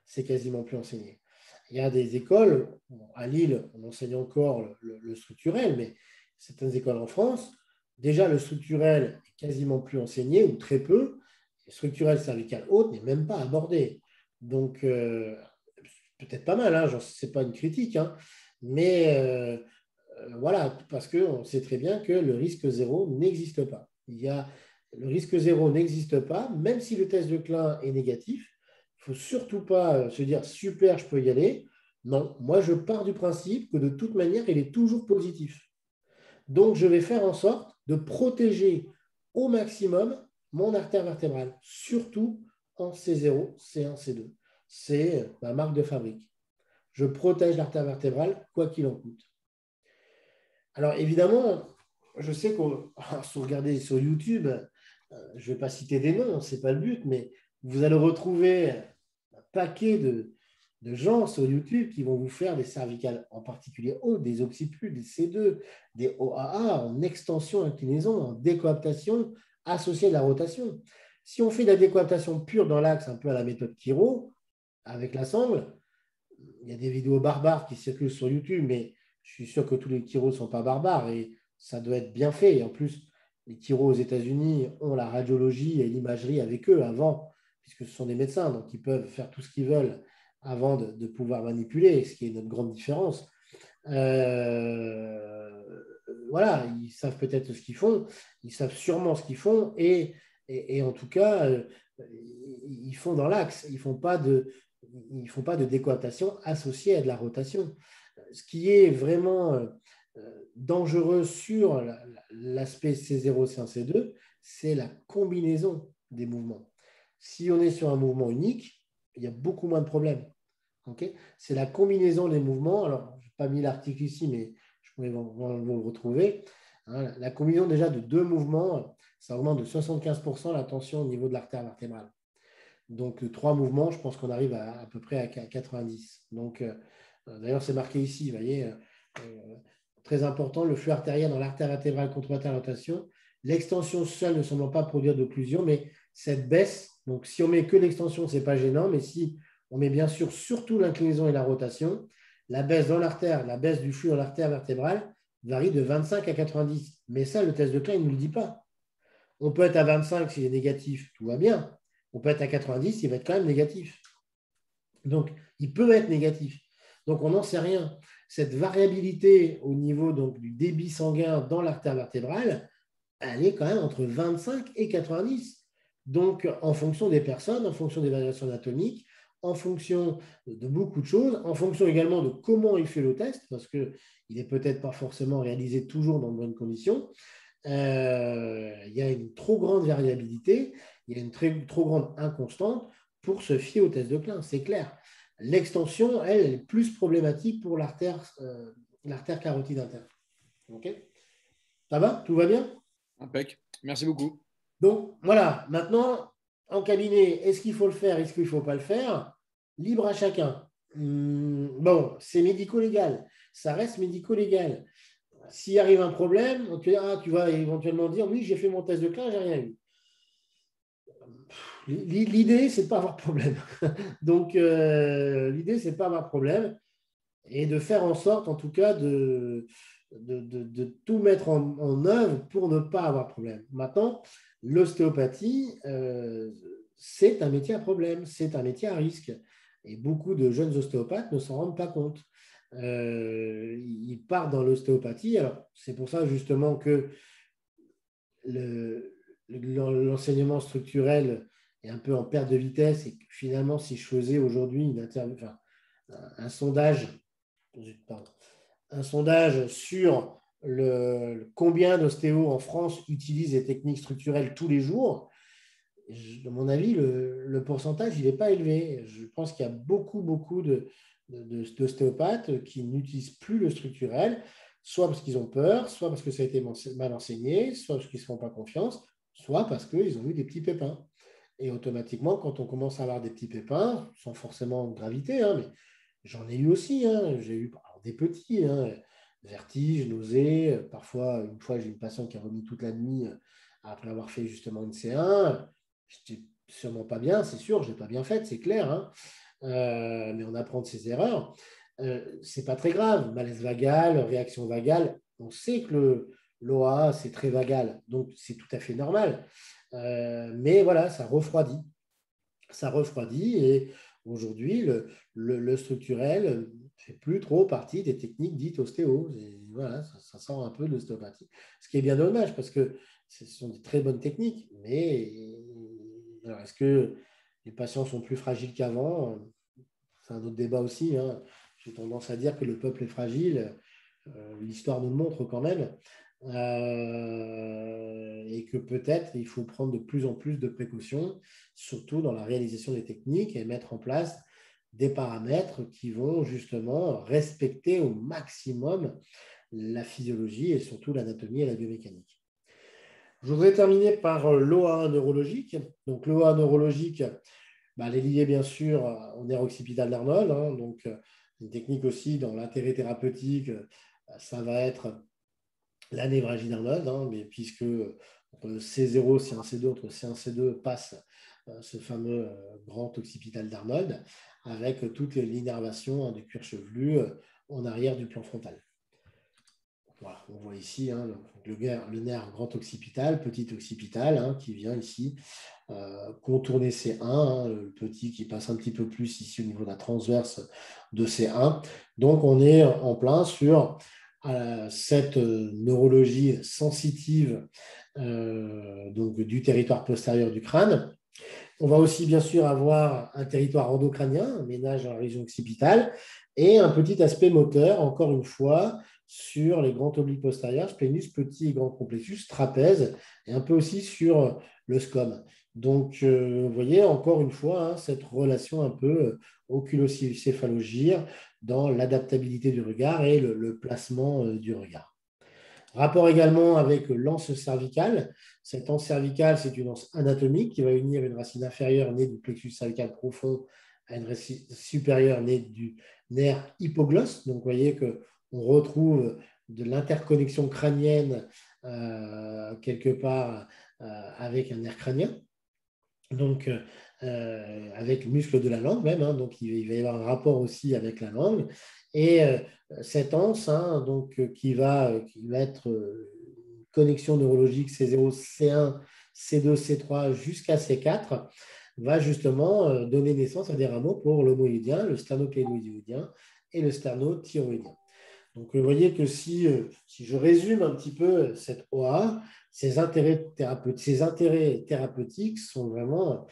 C'est quasiment plus enseigné. Il y a des écoles, à Lille, on enseigne encore le structurel, mais certaines écoles en France, déjà le structurel est quasiment plus enseigné, ou très peu. Le structurel cervical haute n'est même pas abordé. Donc, peut-être pas mal, hein, ce n'est pas une critique, hein, mais voilà, parce qu'on sait très bien que le risque zéro n'existe pas. Le risque zéro n'existe pas, même si le test de Klein est négatif. Il ne faut surtout pas se dire super, je peux y aller. Non, moi je pars du principe que de toute manière, il est toujours positif. Donc je vais faire en sorte de protéger au maximum mon artère vertébrale, surtout en C0, C1, C2. C'est ma marque de fabrique. Je protège l'artère vertébrale quoi qu'il en coûte. Alors évidemment, je sais qu'on si vous regardez sur YouTube, je ne vais pas citer des noms, ce n'est pas le but, mais vous allez retrouver un paquet de gens sur YouTube qui vont vous faire des cervicales, en particulier hautes, des occiputes, des C2, des OAA en extension, inclinaison, en décoaptation associée à la rotation. Si on fait de la décoaptation pure dans l'axe, un peu à la méthode Chiro, avec la sangle, il y a des vidéos barbares qui circulent sur YouTube, mais je suis sûr que tous les chiros ne sont pas barbares et ça doit être bien fait. Et en plus, les chiros aux États-Unis ont la radiologie et l'imagerie avec eux avant, puisque ce sont des médecins, donc ils peuvent faire tout ce qu'ils veulent avant de pouvoir manipuler, ce qui est notre grande différence. Voilà, ils savent peut-être ce qu'ils font, ils savent sûrement ce qu'ils font, et en tout cas, ils font dans l'axe, ils ne font pas de décoaptation associée à de la rotation. Ce qui est vraiment dangereux sur l'aspect C0, C1, C2, c'est la combinaison des mouvements. Si on est sur un mouvement unique, il y a beaucoup moins de problèmes. Okay, c'est la combinaison des mouvements. Alors, je n'ai pas mis l'article ici, mais je pourrais vous le retrouver. Hein, la combinaison déjà de deux mouvements, ça augmente de 75% la tension au niveau de l'artère vertébrale. Donc, trois mouvements, je pense qu'on arrive à peu près à 90. Donc, d'ailleurs, c'est marqué ici, vous voyez, très important, le flux artérien dans l'artère vertébrale contrôle la rotation. L'extension seule ne semble pas produire d'occlusion, mais cette baisse, donc si on met que l'extension, ce n'est pas gênant, mais si on met bien sûr surtout l'inclinaison et la rotation, la baisse dans l'artère, la baisse du flux dans l'artère vertébrale varie de 25 à 90. Mais ça, le test de Klein ne nous le dit pas. On peut être à 25 s'il est négatif, tout va bien. On peut être à 90, il va être quand même négatif. Donc, il peut être négatif. Donc, on n'en sait rien. Cette variabilité au niveau donc, du débit sanguin dans l'artère vertébrale, elle est quand même entre 25 et 90. Donc, en fonction des personnes, en fonction des variations anatomiques, en fonction de beaucoup de choses, en fonction également de comment il fait le test, parce qu'il n'est peut-être pas forcément réalisé toujours dans de bonnes conditions, il y a une trop grande variabilité, il y a une trop grande inconstante pour se fier au test de Klein, c'est clair. L'extension, elle est plus problématique pour l'artère carotide interne. OK? Ça va? Tout va bien? Impec. Merci beaucoup. Donc, voilà. Maintenant, en cabinet, est-ce qu'il faut le faire? Est-ce qu'il ne faut pas le faire? Libre à chacun. Bon, c'est médico-légal. Ça reste médico-légal. S'il arrive un problème, tu vas éventuellement dire, oui, j'ai fait mon test de Klein, j'ai rien eu. L'idée, c'est de ne pas avoir de problème. Donc, l'idée, c'est de ne pas avoir de problème et de faire en sorte, en tout cas, de tout mettre en œuvre pour ne pas avoir de problème. Maintenant, l'ostéopathie, c'est un métier à problème, c'est un métier à risque. Et beaucoup de jeunes ostéopathes ne s'en rendent pas compte. Ils partent dans l'ostéopathie. Alors, c'est pour ça, justement, que l'enseignement structurel est un peu en perte de vitesse et que finalement, si je faisais aujourd'hui un sondage, sur combien d'ostéos en France utilisent les techniques structurelles tous les jours, à mon avis, le pourcentage, il n'est pas élevé. Je pense qu'il y a beaucoup d'ostéopathes qui n'utilisent plus le structurel, soit parce qu'ils ont peur, soit parce que ça a été mal enseigné, soit parce qu'ils ne se font pas confiance, soit parce qu'ils ont eu des petits pépins. Et automatiquement, quand on commence à avoir des petits pépins, sans forcément gravité, mais j'en ai eu aussi. J'ai eu des petits, vertiges, nausées. Parfois, une fois, j'ai une patiente qui a vomi toute la nuit après avoir fait justement une C1. Je n'étais sûrement pas bien, c'est sûr, je ne l'ai pas bien faite, c'est clair. Mais on apprend de ses erreurs. Ce n'est pas très grave. Malaise vagal, réaction vagale, on sait que l'OA, c'est très vagal, donc c'est tout à fait normal. Mais voilà, ça refroidit. Ça refroidit et aujourd'hui, le structurel ne fait plus trop partie des techniques dites ostéo. Et voilà, ça sort un peu de l'ostéopathie. Ce qui est bien dommage parce que ce sont des très bonnes techniques. Mais alors, est-ce que les patients sont plus fragiles qu'avant? C'est un autre débat aussi. J'ai tendance à dire que le peuple est fragile. L'histoire nous le montre quand même. Et que peut-être il faut prendre de plus en plus de précautions, surtout dans la réalisation des techniques et mettre en place des paramètres qui vont justement respecter au maximum la physiologie et surtout l'anatomie et la biomécanique. Je voudrais terminer par l'OA neurologique. Donc l'OA neurologique, elle est liée bien sûr au nerf occipital d'Arnold. Donc une technique aussi dans l'intérêt thérapeutique, ça va être la névralgie d'Arnold, mais puisque entre C0, C1, C2, entre C1 et C2 passe ce fameux grand occipital d'Arnold avec toute l'innervation du cuir chevelu en arrière du plan frontal. Voilà, on voit ici le nerf grand occipital, petit occipital, qui vient ici contourner C1, le petit qui passe un petit peu plus ici au niveau de la transverse de C1. Donc, on est en plein sur cette neurologie sensitive donc, du territoire postérieur du crâne. On va aussi, bien sûr, avoir un territoire endocrânien, un ménage dans la région occipitale, et un petit aspect moteur, encore une fois, sur les grands obliques postérieurs, splénus, petit et grand complexus, trapèze, et un peu aussi sur le scom. Donc, vous voyez, encore une fois, cette relation un peu oculocéphalogyre dans l'adaptabilité du regard et le placement du regard. Rapport également avec l'anse cervicale. Cette anse cervicale, c'est une anse anatomique qui va unir une racine inférieure née du plexus cervical profond à une racine supérieure née du nerf hypoglosse. Donc, vous voyez qu'on retrouve de l'interconnexion crânienne quelque part avec un nerf crânien. Donc, avec le muscle de la langue même. Donc, il va y avoir un rapport aussi avec la langue. Et cette anse, donc, qui va être connexion neurologique C0, C1, C2, C3 jusqu'à C4, va justement donner naissance à des rameaux pour l'omoïdien, le sternoclédoïdien et le sternothyroïdien. Donc, vous voyez que si je résume un petit peu cette OA, ces intérêts thérapeutiques sont vraiment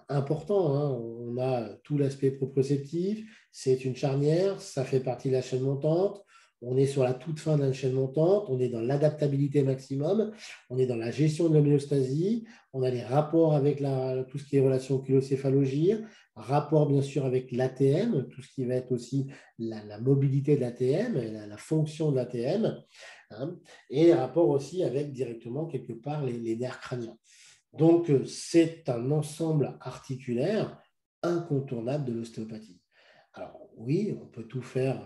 importants, hein. On a tout l'aspect proprioceptif, c'est une charnière, ça fait partie de la chaîne montante. On est sur la toute fin de la chaîne montante, on est dans l'adaptabilité maximum, on est dans la gestion de l'homéostasie, on a les rapports avec tout ce qui est relation oculocéphalogie, rapport bien sûr avec l'ATM, tout ce qui va être aussi la mobilité de l'ATM, la fonction de l'ATM, hein, et rapport aussi avec directement quelque part les nerfs crâniens. Donc, c'est un ensemble articulaire incontournable de l'ostéopathie. Alors, oui, on peut tout faire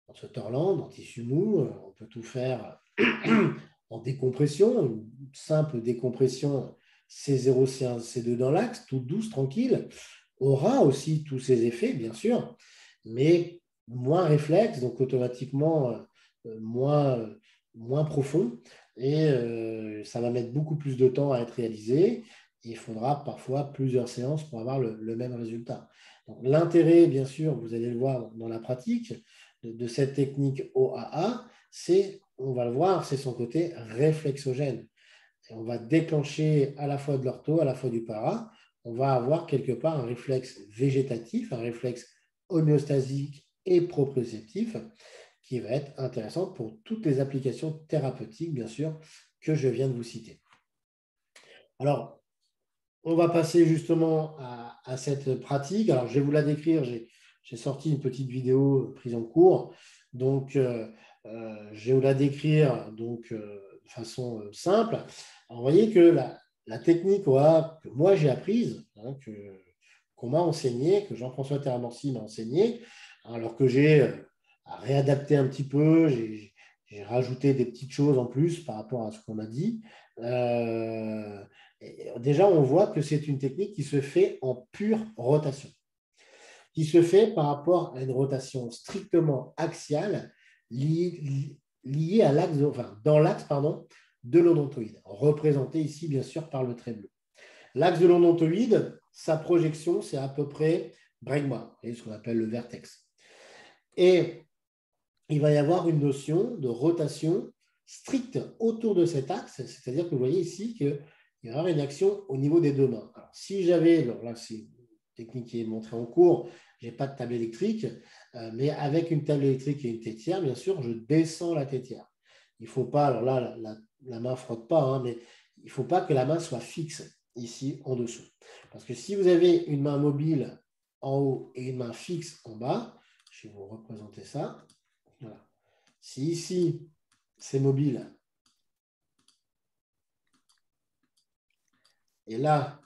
en se torlant, en tissu mou, on peut tout faire en décompression, une simple décompression C0, C1, C2 dans l'axe, toute douce, tranquille, aura aussi tous ses effets, bien sûr, mais moins réflexe, donc automatiquement moins profond, et ça va mettre beaucoup plus de temps à être réalisé. Il faudra parfois plusieurs séances pour avoir le même résultat. L'intérêt, bien sûr, vous allez le voir dans la pratique, de cette technique OAA, on va le voir, c'est son côté réflexogène. Et on va déclencher à la fois de l'ortho, à la fois du para. On va avoir quelque part un réflexe végétatif, un réflexe homéostasique et proprioceptif qui va être intéressant pour toutes les applications thérapeutiques, bien sûr, que je viens de vous citer. Alors, on va passer justement à cette pratique. Alors, je vais vous la décrire. J'ai sorti une petite vidéo prise en cours. Donc, je vais vous la décrire de façon simple. Alors, vous voyez que la technique que moi j'ai apprise, hein, qu'on m'a enseignée, que Jean-François Terramorsi m'a enseigné, alors que j'ai réadapté un petit peu, j'ai rajouté des petites choses en plus par rapport à ce qu'on m'a dit. Déjà, on voit que c'est une technique qui se fait en pure rotation, qui se fait par rapport à une rotation strictement axiale liée à l'axe, dans l'axe de l'odontoïde, représenté ici bien sûr par le trait bleu. L'axe de l'odontoïde, sa projection, c'est à peu près bregma, ce qu'on appelle le vertex. Et il va y avoir une notion de rotation stricte autour de cet axe, c'est-à-dire que vous voyez ici qu'il y aura une action au niveau des deux mains. Alors, si j'avais, là c'est une technique qui est montrée en cours, je n'ai pas de table électrique, mais avec une table électrique et une tétière, bien sûr, je descends la tétière. Il ne faut pas, alors là, la main ne frotte pas, hein, mais il ne faut pas que la main soit fixe ici en dessous. Parce que si vous avez une main mobile en haut et une main fixe en bas, je vais vous représenter ça. Voilà. Si ici, c'est mobile, et là,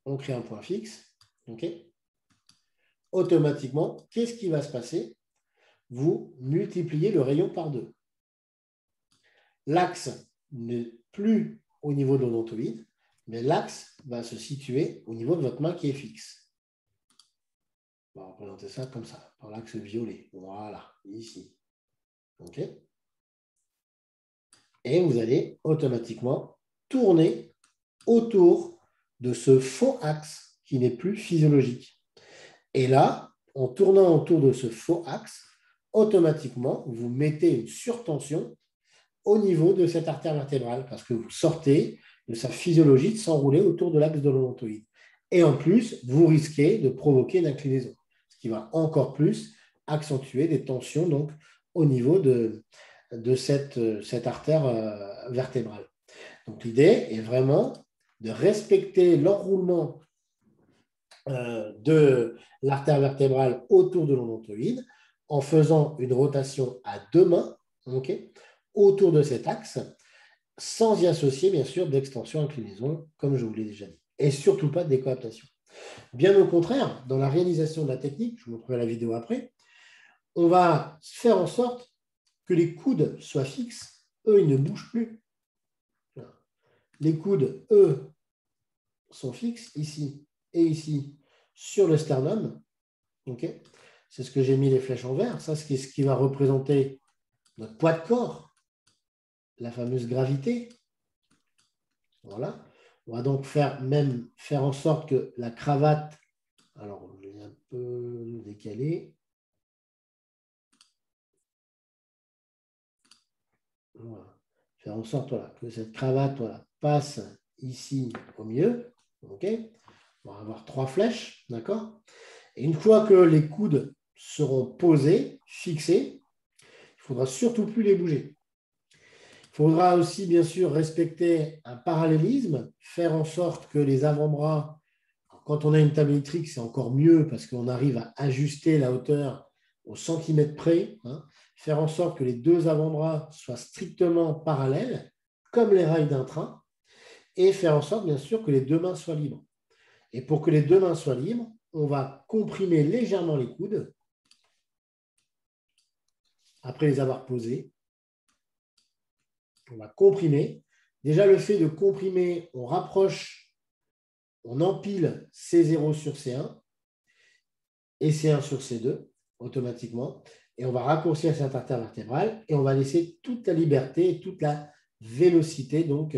on crée un point fixe, okay, automatiquement, qu'est-ce qui va se passer? Vous multipliez le rayon par 2. L'axe n'est plus au niveau de l'odontoïde, mais l'axe va se situer au niveau de votre main qui est fixe. On va représenter ça comme ça, par l'axe violet. Voilà, ici. OK? Et vous allez automatiquement tourner autour de ce faux axe qui n'est plus physiologique. Et là, en tournant autour de ce faux axe, automatiquement, vous mettez une surtension au niveau de cette artère vertébrale parce que vous sortez de sa physiologie de s'enrouler autour de l'axe de l'odontoïde. Et en plus, vous risquez de provoquer une inclinaison, ce qui va encore plus accentuer des tensions donc, au niveau de cette artère vertébrale. Donc l'idée est vraiment de respecter l'enroulement de l'artère vertébrale autour de l'odontoïde en faisant une rotation à deux mains, okay, autour de cet axe, sans y associer bien sûr d'extension-inclinaison, comme je vous l'ai déjà dit, et surtout pas de décoaptation. Bien au contraire, dans la réalisation de la technique, je vous montrerai la vidéo après, on va faire en sorte que les coudes soient fixes, eux, ils ne bougent plus. Les coudes, eux, sont fixes ici et ici sur le sternum. Okay, c'est ce que j'ai mis les flèches en vert. Ça, c'est ce qui va représenter notre poids de corps, la fameuse gravité. Voilà. On va donc faire en sorte que la cravate, alors je vais un peu décaler. Voilà. Faire en sorte que cette cravate passe ici au milieu. OK. On va avoir 3 flèches, d'accord? Et une fois que les coudes seront posés, fixés, il ne faudra surtout plus les bouger. Il faudra aussi, bien sûr, respecter un parallélisme, faire en sorte que les avant-bras, quand on a une table électrique, c'est encore mieux parce qu'on arrive à ajuster la hauteur au centimètre près, hein, faire en sorte que les deux avant-bras soient strictement parallèles, comme les rails d'un train, et faire en sorte, bien sûr, que les deux mains soient libres. Et pour que les deux mains soient libres, on va comprimer légèrement les coudes après les avoir posés. On va comprimer. Déjà, le fait de comprimer, on rapproche, on empile C0 sur C1 et C1 sur C2 automatiquement. Et on va raccourcir cette artère vertébrale et on va laisser toute la liberté et toute la vélocité donc,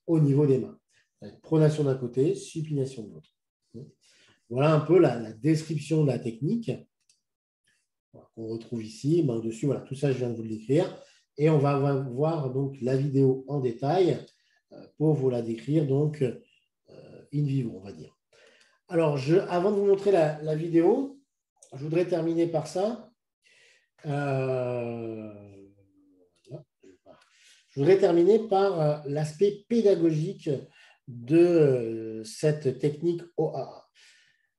au niveau des mains. Pronation d'un côté, supination de l'autre. Voilà un peu la description de la technique qu'on retrouve ici, main dessus. Voilà, tout ça, je viens de vous le décrire. Et on va voir donc la vidéo en détail pour vous la décrire donc in vivo, on va dire. Alors, avant de vous montrer la vidéo, je voudrais terminer par ça. Je voudrais terminer par l'aspect pédagogique de cette technique OAA.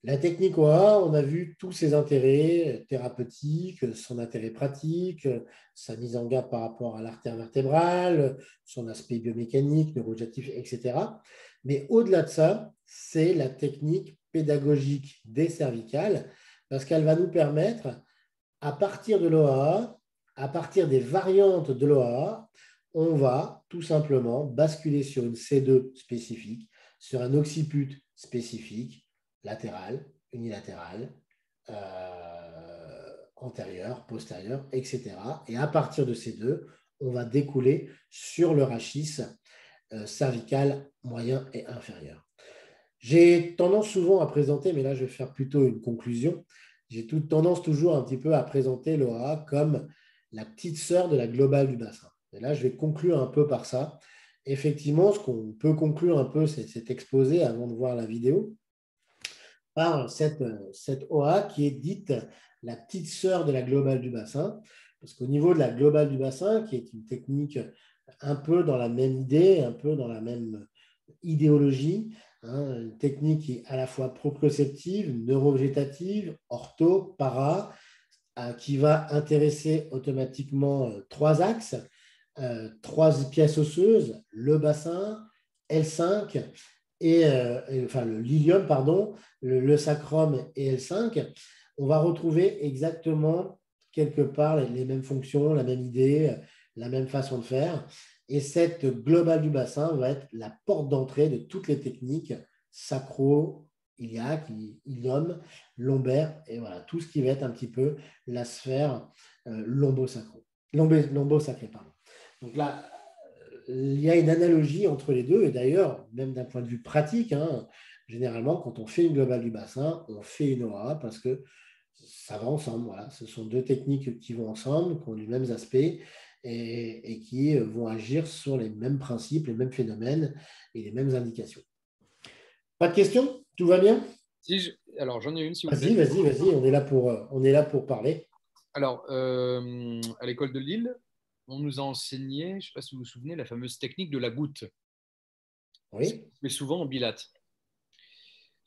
La technique OAA, on a vu tous ses intérêts thérapeutiques, son intérêt pratique, sa mise en garde par rapport à l'artère vertébrale, son aspect biomécanique, neurodégeneratif, etc. Mais au-delà de ça, c'est la technique pédagogique des cervicales parce qu'elle va nous permettre, à partir de l'OAA, à partir des variantes de l'OAA, on va tout simplement basculer sur une C2 spécifique, sur un occiput spécifique, latéral, unilatéral, antérieur, postérieur, etc. Et à partir de ces deux, on va découler sur le rachis cervical moyen et inférieur. J'ai tendance souvent à présenter, mais là je vais faire plutôt une conclusion, j'ai tendance toujours un petit peu à présenter l'OAA comme la petite sœur de la globale du bassin. Et là je vais conclure un peu par ça. Effectivement, ce qu'on peut conclure un peu, c'est cet exposé avant de voir la vidéo, par cette OA qui est dite la petite sœur de la globale du bassin. Parce qu'au niveau de la globale du bassin, qui est une technique un peu dans la même idée, un peu dans la même idéologie, hein, une technique qui est à la fois proprioceptive, neurovégétative, ortho, para, qui va intéresser automatiquement 3 axes, 3 pièces osseuses, le bassin, L5 enfin le l'ilium, pardon, le sacrum et L5, on va retrouver exactement quelque part les mêmes fonctions, la même idée, la même façon de faire. Et cette globale du bassin va être la porte d'entrée de toutes les techniques sacro, iliaque, ilium, lombaire, et voilà, tout ce qui va être un petit peu la sphère lombosacrée. Pardon. Donc là, il y a une analogie entre les deux, et d'ailleurs, même d'un point de vue pratique, hein, généralement, quand on fait une globale du bassin, on fait une OA parce que ça va ensemble. Voilà. Ce sont deux techniques qui vont ensemble, qui ont les mêmes aspects et qui vont agir sur les mêmes principes, les mêmes phénomènes et les mêmes indications. Pas de questions? Tout va bien? Alors, j'en ai une, s'il vous plaît. Vas-y, on est là pour parler. Alors, à l'école de Lille, on nous a enseigné, je ne sais pas si vous vous souvenez, la fameuse technique de la goutte. Oui. Mais souvent en bilate.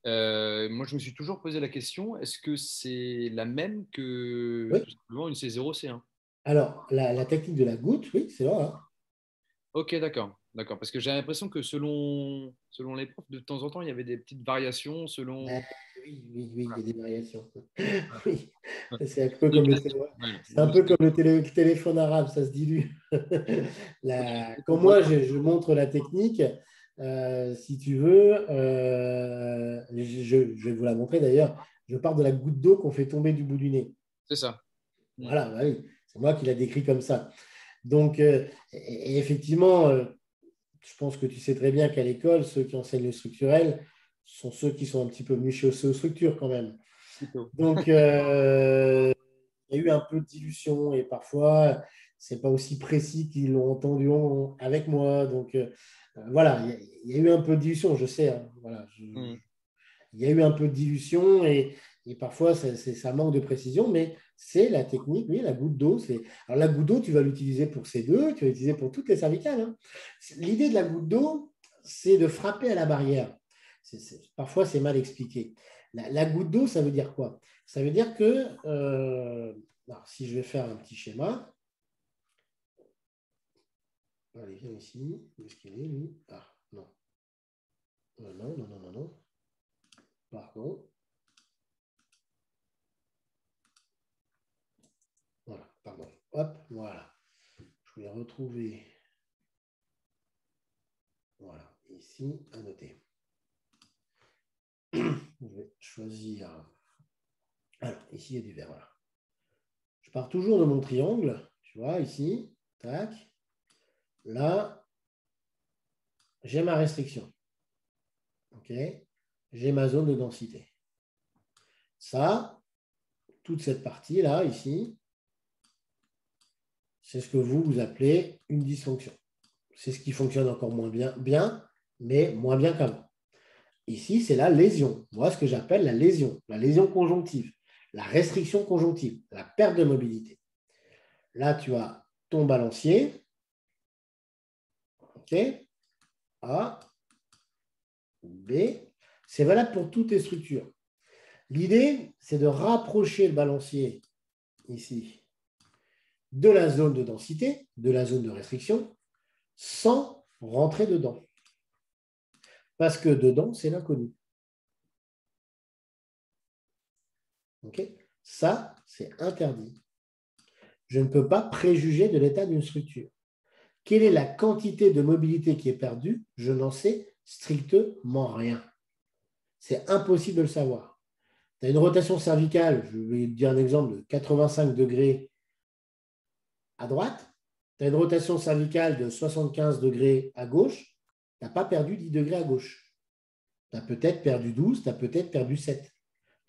Moi, je me suis toujours posé la question, est-ce que c'est la même que Oui. tout simplement une C0, C1? Alors, la technique de la goutte, oui, c'est vrai. Hein. Ok, d'accord. D'accord. Parce que j'ai l'impression que selon les profs, de temps en temps, il y avait des petites variations selon. Oui, il y a des variations. Voilà. Oui, Ouais. c'est un peu comme c'est un peu comme le téléphone arabe, ça se dilue. Quand moi je montre la technique, si tu veux, je vais vous la montrer d'ailleurs. Je pars de la goutte d'eau qu'on fait tomber du bout du nez. C'est ça. Voilà, oui, c'est moi qui l'a décrit comme ça. Donc, et effectivement, je pense que tu sais très bien qu'à l'école, ceux qui enseignent le structurel sont ceux qui sont un petit peu venus chez aux structures quand même. Plutôt. Donc, il y a eu un peu de dilution et parfois, ce n'est pas aussi précis qu'ils l'ont entendu avec moi. Donc, voilà, il y a eu un peu de dilution, je sais. Hein, voilà, Mm. il y a eu un peu de dilution et parfois, ça manque de précision, mais c'est la technique, oui, la goutte d'eau. Alors, la goutte d'eau, tu vas l'utiliser pour ces deux, tu vas l'utiliser pour toutes les cervicales. Hein. L'idée de la goutte d'eau, c'est de frapper à la barrière. Parfois, c'est mal expliqué. La goutte d'eau, ça veut dire quoi? Ça veut dire que, alors, si je vais faire un petit schéma, allez, viens ici, où est-ce qu'il est, lui? Ah, non. Non, non, non, non, non. Pardon. Voilà, pardon. Hop, voilà. Je vais retrouver. Voilà, ici, à noter. Je vais choisir. Alors, ici, il y a du vert, voilà. Je pars toujours de mon triangle, tu vois, ici, tac. Là, j'ai ma restriction. OK? J'ai ma zone de densité. Ça, toute cette partie-là, ici, c'est ce que vous appelez une dysfonction. C'est ce qui fonctionne encore moins bien, mais moins bien qu'avant. Ici, c'est la lésion. Moi, ce que j'appelle la lésion conjonctive, la restriction conjonctive, la perte de mobilité. Là, tu as ton balancier. OK? A, B. C'est valable pour toutes les structures. L'idée, c'est de rapprocher le balancier ici de la zone de densité, de la zone de restriction, sans rentrer dedans. Parce que dedans, c'est l'inconnu. Okay? Ça, c'est interdit. Je ne peux pas préjuger de l'état d'une structure. Quelle est la quantité de mobilité qui est perdue? Je n'en sais strictement rien. C'est impossible de le savoir. Tu as une rotation cervicale, je vais te dire un exemple de 85 degrés à droite. Tu as une rotation cervicale de 75 degrés à gauche. Tu n'as pas perdu 10 degrés à gauche. Tu as peut-être perdu 12, tu as peut-être perdu 7. Tu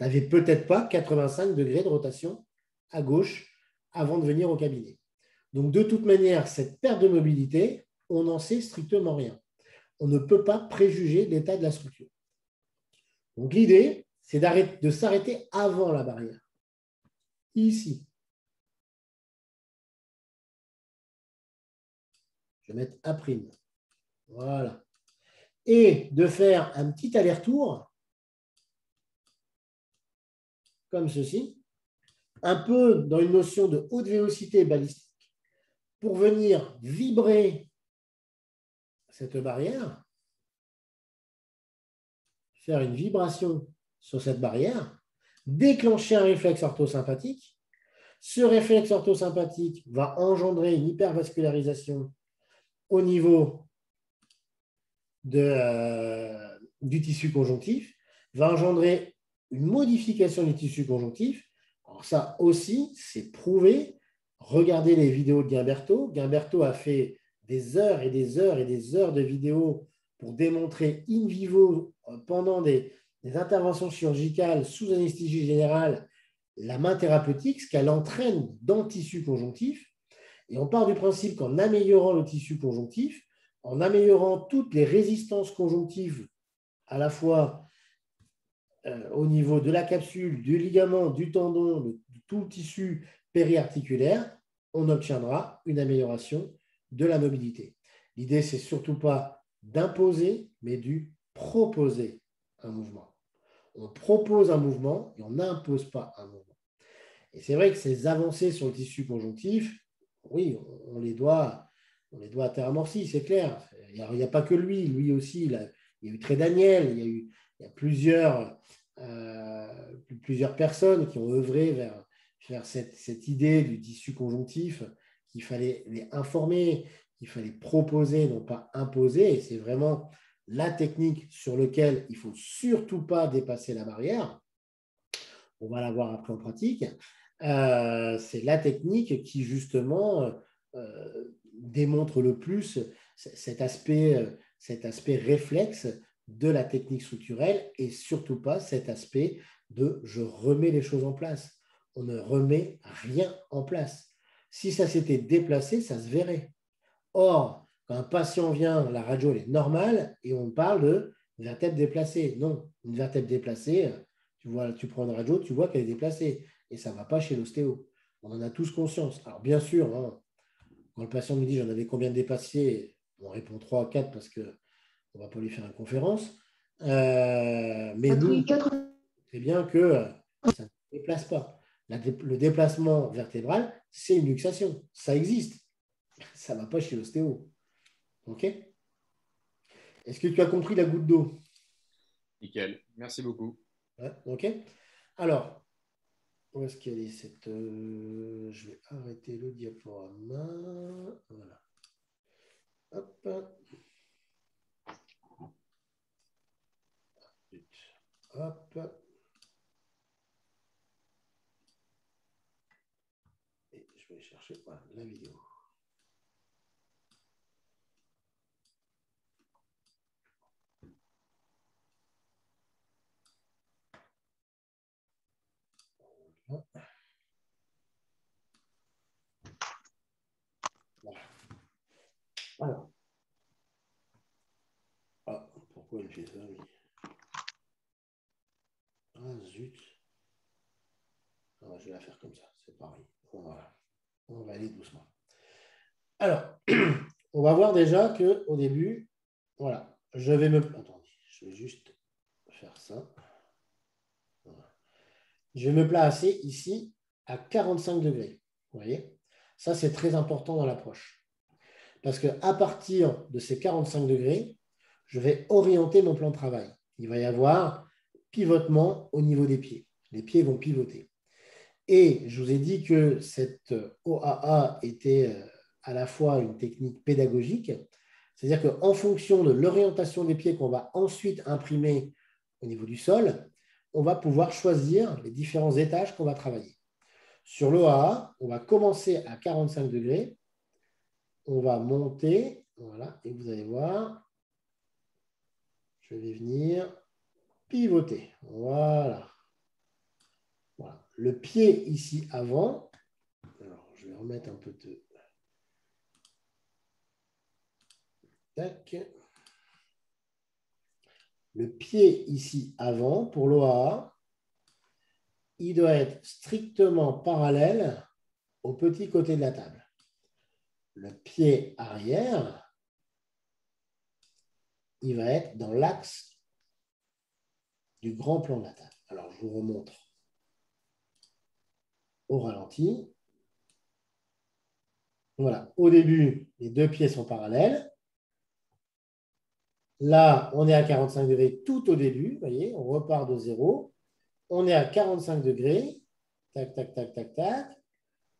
n'avais peut-être pas 85 degrés de rotation à gauche avant de venir au cabinet. Donc, de toute manière, cette perte de mobilité, on n'en sait strictement rien. On ne peut pas préjuger l'état de la structure. Donc, l'idée, c'est de s'arrêter avant la barrière. Ici. Je vais mettre A'. Voilà. Et de faire un petit aller-retour, comme ceci, un peu dans une notion de haute vélocité balistique, pour venir vibrer cette barrière, faire une vibration sur cette barrière, déclencher un réflexe orthosympathique. Ce réflexe orthosympathique va engendrer une hypervascularisation au niveau du tissu conjonctif, va engendrer une modification du tissu conjonctif. Alors ça aussi, c'est prouvé. Regardez les vidéos de Guimberteau. Guimberteau a fait des heures et des heures et des heures de vidéos pour démontrer in vivo, pendant des interventions chirurgicales sous anesthésie générale, la main thérapeutique, ce qu'elle entraîne dans le tissu conjonctif. Et on part du principe qu'en améliorant le tissu conjonctif, en améliorant toutes les résistances conjonctives, à la fois au niveau de la capsule, du ligament, du tendon, de tout le tissu périarticulaire, on obtiendra une amélioration de la mobilité. L'idée, c'est surtout pas d'imposer, mais du proposer un mouvement. On propose un mouvement et on n'impose pas un mouvement. Et c'est vrai que ces avancées sur le tissu conjonctif, oui, on les doit à Terramorsi, c'est clair. Il n'y a pas que lui. Lui aussi, il y a eu Tré Daniel, il y a plusieurs personnes qui ont œuvré vers cette idée du tissu conjonctif qu'il fallait les informer, qu'il fallait proposer, non pas imposer. Et c'est vraiment la technique sur laquelle il ne faut surtout pas dépasser la barrière. On va la voir après en pratique. C'est la technique qui, justement, démontre le plus cet aspect réflexe de la technique structurelle et surtout pas cet aspect de je remets les choses en place. On ne remet rien en place. Si ça s'était déplacé, ça se verrait. Or, quand un patient vient, la radio elle est normale et on parle de vertèbre déplacée. Non, une vertèbre déplacée, tu prends une radio, tu vois qu'elle est déplacée et ça ne va pas chez l'ostéo. On en a tous conscience. Alors bien sûr, hein, quand le patient nous dit j'en avais combien de déplacés, on répond 3 ou 4 parce qu'on ne va pas lui faire une conférence. Mais nous, c'est bien que ça ne se déplace pas. Le déplacement vertébral, c'est une luxation. Ça existe. Ça ne va pas chez l'ostéo. OK? Est-ce que tu as compris la goutte d'eau? Nickel. Merci beaucoup. Ouais, OK. Alors, où est-ce qu'elle est cette... je vais arrêter le diaporama. Voilà. Hop. Hop. Et je vais chercher voilà, la vidéo. Voilà. Alors. Ah, pourquoi elle fait ça, lui? Ah, zut. Ah, je vais la faire comme ça, c'est pareil. Voilà. On va aller doucement. Alors, on va voir déjà qu'au début, voilà, je vais me... Attendez, je vais juste faire ça. Voilà. Je vais me placer ici à 45 degrés. Vous voyez? Ça, c'est très important dans l'approche. Parce qu'à partir de ces 45 degrés, je vais orienter mon plan de travail. Il va y avoir pivotement au niveau des pieds. Les pieds vont pivoter. Et je vous ai dit que cette OAA était à la fois une technique pédagogique, c'est-à-dire qu'en fonction de l'orientation des pieds qu'on va ensuite imprimer au niveau du sol, on va pouvoir choisir les différents étages qu'on va travailler. Sur l'OAA, on va commencer à 45 degrés, on va monter, voilà, et vous allez voir, je vais venir pivoter, voilà. Voilà. Le pied ici avant, alors je vais remettre un peu de... Tac. Le pied ici avant, pour l'OAA, il doit être strictement parallèle au petit côté de la table. Le pied arrière, il va être dans l'axe du grand plan de la table. Alors, je vous remontre au ralenti. Voilà, au début, les deux pieds sont parallèles. Là, on est à 45 degrés tout au début. Vous voyez, on repart de zéro. On est à 45 degrés. Tac, tac, tac, tac, tac.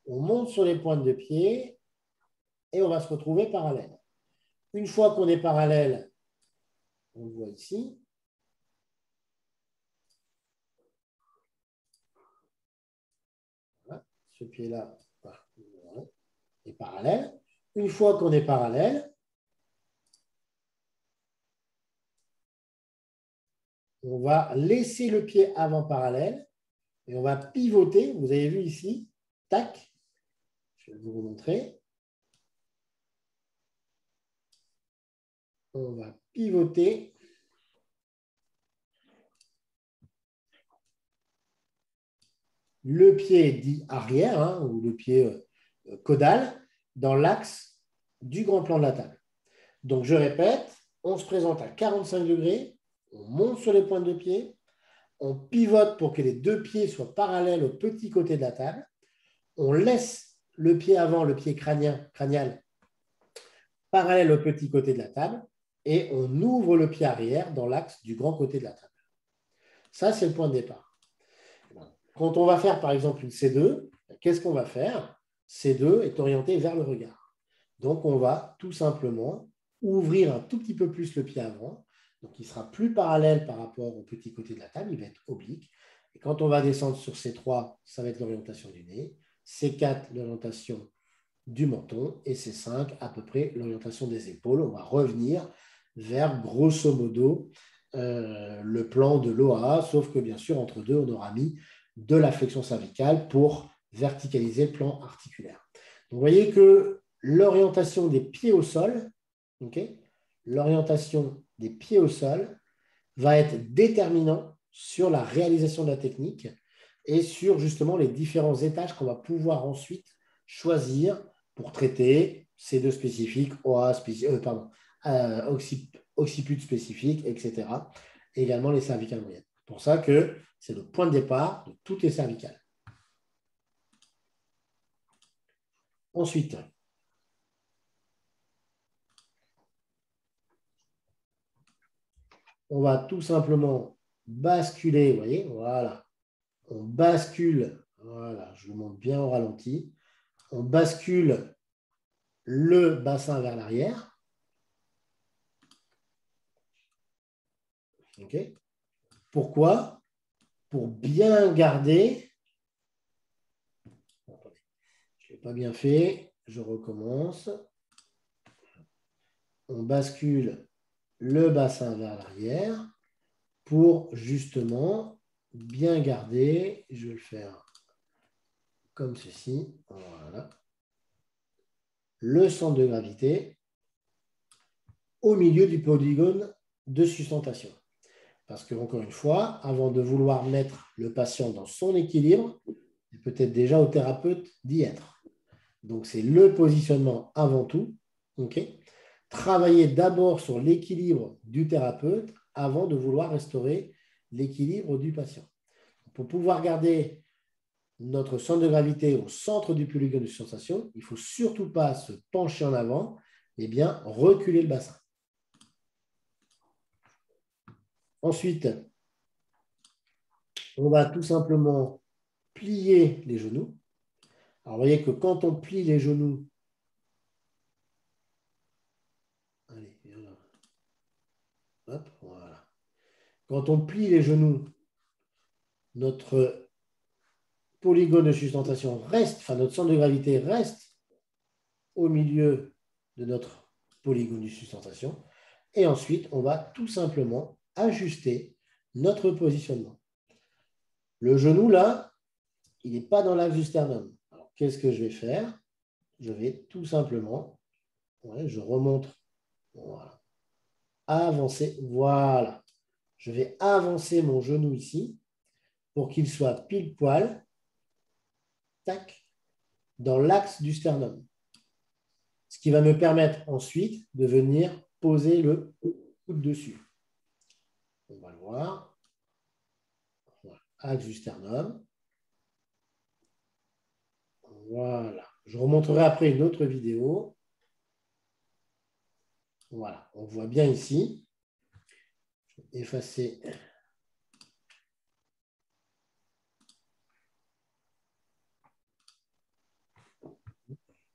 On monte sur les pointes de pied et on va se retrouver parallèle. Une fois qu'on est parallèle, on le voit ici. Voilà, ce pied-là est parallèle. Une fois qu'on est parallèle, on va laisser le pied avant parallèle et on va pivoter. Vous avez vu ici, tac, je vais vous montrer. On va pivoter le pied dit arrière, hein, ou le pied caudal, dans l'axe du grand plan de la table. Donc, je répète, on se présente à 45 degrés, on monte sur les pointes de pied, on pivote pour que les deux pieds soient parallèles au petit côté de la table, on laisse le pied avant, le pied crânial, parallèle au petit côté de la table, et on ouvre le pied arrière dans l'axe du grand côté de la table. Ça, c'est le point de départ. Quand on va faire, par exemple, une C2, qu'est-ce qu'on va faire? C2 est orienté vers le regard. Donc, on va tout simplement ouvrir un tout petit peu plus le pied avant. Donc, il sera plus parallèle par rapport au petit côté de la table. Il va être oblique. Et quand on va descendre sur C3, ça va être l'orientation du nez. C4, l'orientation du menton et C5 à peu près l'orientation des épaules. On va revenir vers grosso modo le plan de l'OA, sauf que bien sûr entre deux on aura mis de la flexion cervicale pour verticaliser le plan articulaire. Donc, vous voyez que l'orientation des pieds au sol, okay, l'orientation des pieds au sol va être déterminant sur la réalisation de la technique et sur justement les différents étages qu'on va pouvoir ensuite choisir pour traiter C2 spécifique, OA spécifique, occiput spécifique, etc. Et également les cervicales moyennes. C'est pour ça que c'est le point de départ de toutes les cervicales. Ensuite, on va tout simplement basculer, vous voyez, voilà. On bascule, voilà, je vous montre bien au ralenti. On bascule le bassin vers l'arrière. Okay. Pourquoi? Pour bien garder. Attendez, je ne l'ai pas bien fait. Je recommence. On bascule le bassin vers l'arrière pour justement bien garder. Je vais le faire comme ceci. Voilà. Le centre de gravité au milieu du polygone de sustentation. Parce que, encore une fois, avant de vouloir mettre le patient dans son équilibre, c'est peut-être déjà au thérapeute d'y être. Donc, c'est le positionnement avant tout. Okay. Travailler d'abord sur l'équilibre du thérapeute avant de vouloir restaurer l'équilibre du patient. Pour pouvoir garder notre centre de gravité au centre du polygone de sensation, il ne faut surtout pas se pencher en avant, mais bien reculer le bassin. Ensuite, on va tout simplement plier les genoux. Alors, vous voyez que quand on plie les genoux, allez, hop, voilà. Quand on plie les genoux, notre polygone de sustentation reste, enfin notre centre de gravité reste au milieu de notre polygone de sustentation. Et ensuite, on va tout simplement ajuster notre positionnement. Le genou, là, il n'est pas dans l'axe du sternum. Alors, qu'est-ce que je vais faire? Je vais tout simplement, je remonte, voilà, avancer, voilà. Je vais avancer mon genou ici pour qu'il soit pile poil, tac, dans l'axe du sternum. Ce qui va me permettre ensuite de venir poser le coude dessus. On va le voir. Voilà. Axe du sternum. Voilà. Je remontrerai après une autre vidéo. Voilà. On voit bien ici. Je vais effacer.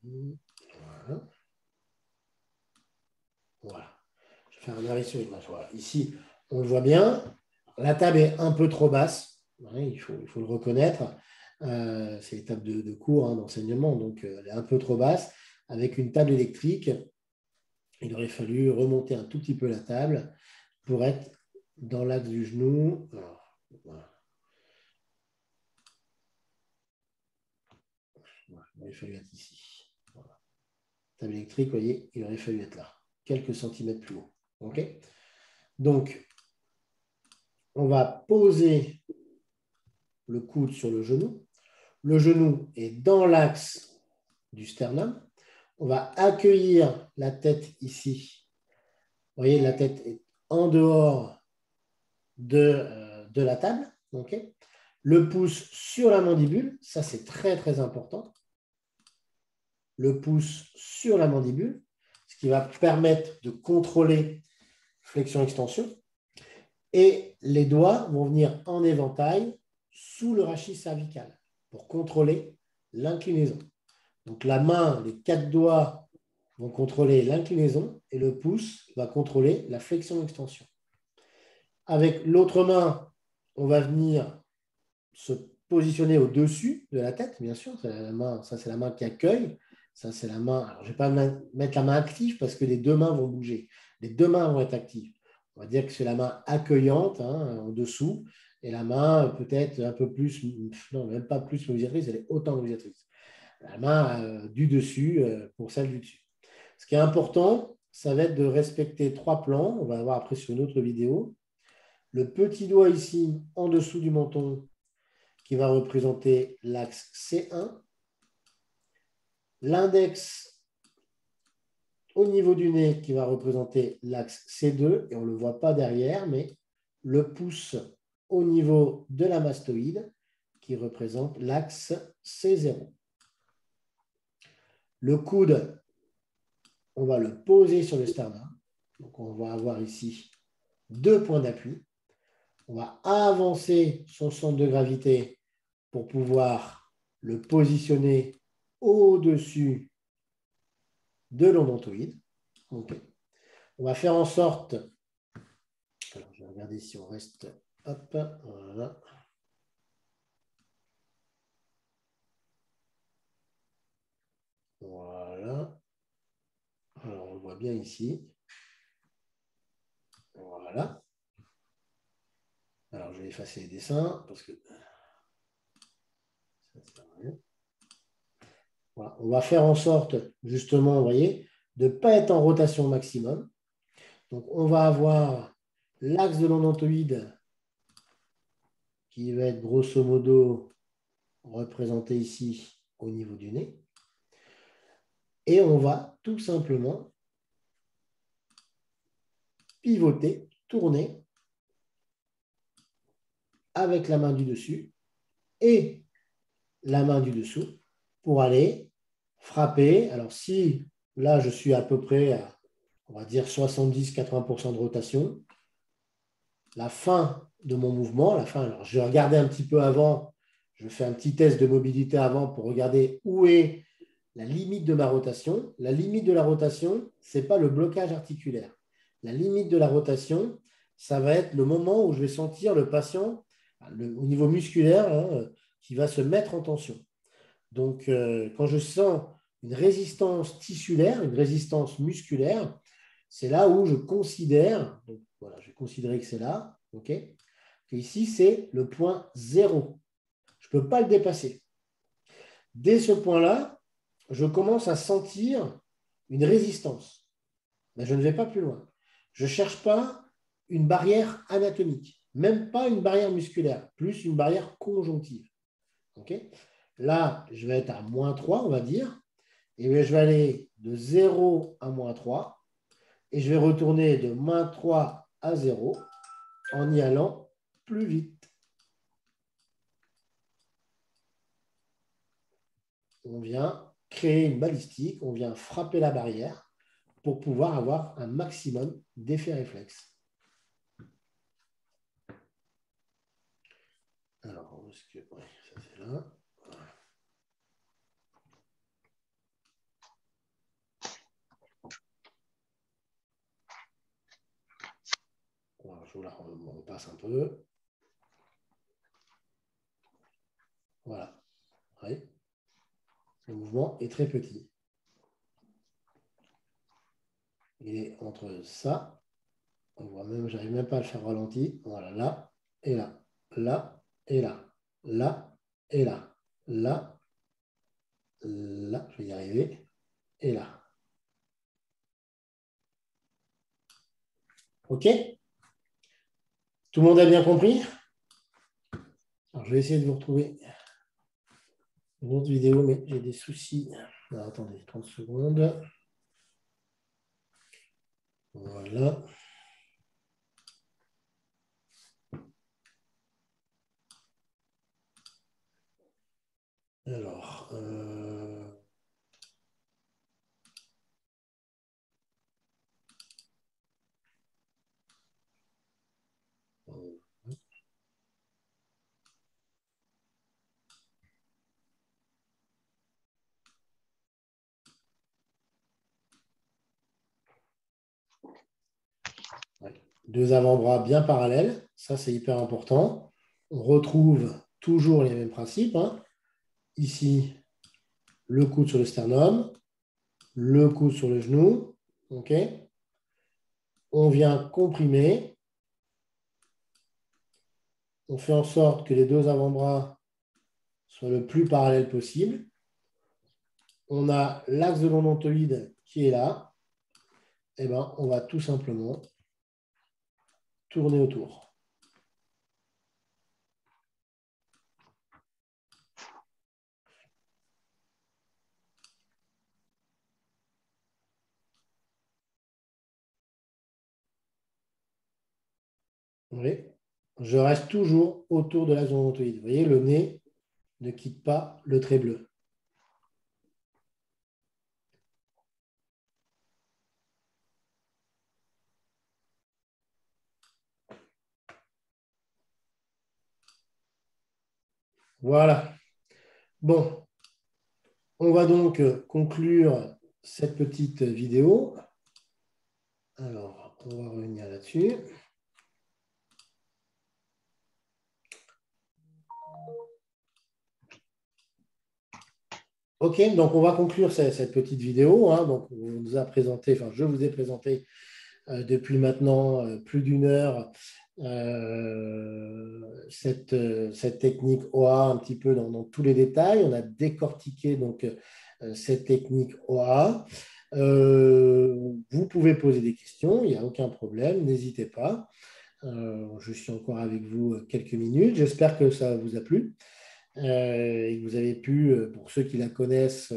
Voilà. Voilà. Je vais faire un arrêt sur l'image. Voilà. Ici, on le voit bien. La table est un peu trop basse. Il faut le reconnaître. C'est les tables de cours, d'enseignement. Donc, elle est un peu trop basse. Avec une table électrique, il aurait fallu remonter un tout petit peu la table pour être dans l'axe du genou. Alors, voilà. Voilà, il aurait fallu être ici. Voilà. Table électrique, vous voyez, il aurait fallu être là, quelques centimètres plus haut. Okay. Donc, on va poser le coude sur le genou. Le genou est dans l'axe du sternum. On va accueillir la tête ici. Vous voyez, la tête est en dehors de la table. Okay. Le pouce sur la mandibule, ça c'est très très important. Le pouce sur la mandibule, ce qui va permettre de contrôler flexion-extension. Et les doigts vont venir en éventail sous le rachis cervical pour contrôler l'inclinaison. Donc la main, les 4 doigts vont contrôler l'inclinaison et le pouce va contrôler la flexion-extension. Avec l'autre main, on va venir se positionner au-dessus de la tête, bien sûr. Ça, c'est la main qui accueille. Ça, c'est la main. Alors, je ne vais pas mettre la main active parce que les deux mains vont bouger. Les deux mains vont être actives. On va dire que c'est la main accueillante en dessous et la main peut-être un peu plus, non, même pas plus mobilisatrice, elle est autant mobilisatrice. La main du dessus pour celle du dessus. Ce qui est important, ça va être de respecter trois plans. On va le voir après sur une autre vidéo. Le petit doigt ici, en dessous du menton, qui va représenter l'axe C1. L'index au niveau du nez qui va représenter l'axe C2, et on ne le voit pas derrière, mais le pouce au niveau de la mastoïde qui représente l'axe C0. Le coude, on va le poser sur le sternum. Donc, on va avoir ici deux points d'appui. On va avancer son centre de gravité pour pouvoir le positionner au-dessus de l'odontoïde. Okay. On va faire en sorte, alors je vais regarder si on reste, hop, voilà. Voilà. Alors on le voit bien ici. Voilà. Alors je vais effacer les dessins parce que ça sert à rien. Voilà. On va faire en sorte, justement, vous voyez, de ne pas être en rotation maximum. Donc on va avoir l'axe de l'odontoïde qui va être grosso modo représenté ici au niveau du nez. Et on va tout simplement pivoter, tourner avec la main du dessus et la main du dessous pour aller frapper. Alors si là je suis à peu près à, on va dire 70-80% de rotation, la fin de mon mouvement, la fin, alors je vais regarder un petit peu avant, je fais un petit test de mobilité avant pour regarder où est la limite de ma rotation. La limite de la rotation, ce n'est pas le blocage articulaire. La limite de la rotation, ça va être le moment où je vais sentir le patient au niveau musculaire qui va se mettre en tension. Donc, quand je sens une résistance tissulaire, une résistance musculaire, c'est là où je considère, donc voilà, je vais considérer que c'est là, ok, que ici, c'est le point 0. Je ne peux pas le dépasser. Dès ce point-là, je commence à sentir une résistance. Mais je ne vais pas plus loin. Je ne cherche pas une barrière anatomique, même pas une barrière musculaire, plus une barrière conjonctive. Okay. Là, je vais être à -3, on va dire, et bien, je vais aller de 0 à -3, et je vais retourner de -3 à 0 en y allant plus vite. On vient créer une balistique, on vient frapper la barrière pour pouvoir avoir un maximum d'effets réflexes. Alors, est-ce que... Ouais, ça c'est là. Alors, je vous la repasse un peu. Voilà. Oui. Le mouvement est très petit. Il est entre ça, on voit même, j'arrive même pas à le faire ralenti. Voilà, là et là, là et là, là et là, là, là, je vais y arriver, et là. OK? Tout le monde a bien compris? Alors, je vais essayer de vous retrouver une autre vidéo, mais j'ai des soucis. Alors, attendez, 30 secondes. Voilà. Alors, deux avant-bras bien parallèles, ça c'est hyper important. On retrouve toujours les mêmes principes. Ici, le coude sur le sternum, le coude sur le genou. OK. On vient comprimer. On fait en sorte que les deux avant-bras soient le plus parallèles possible. On a l'axe de l'odontoïde qui est là. Et ben, on va tout simplement tourner autour. Vous voyez, je reste toujours autour de l'axe de l'odontoïde. Vous voyez, le nez ne quitte pas le trait bleu. Voilà. Bon, on va donc conclure cette petite vidéo. Alors, on va revenir là-dessus. OK, donc on va conclure cette petite vidéo. Hein. Donc, on nous a présenté, enfin, je vous ai présenté depuis maintenant plus d'une heure cette technique OA un petit peu dans tous les détails. On a décortiqué donc cette technique OA. Vous pouvez poser des questions, il n'y a aucun problème, n'hésitez pas. Je suis encore avec vous quelques minutes. J'espère que ça vous a plu et que vous avez pu, pour ceux qui la connaissent,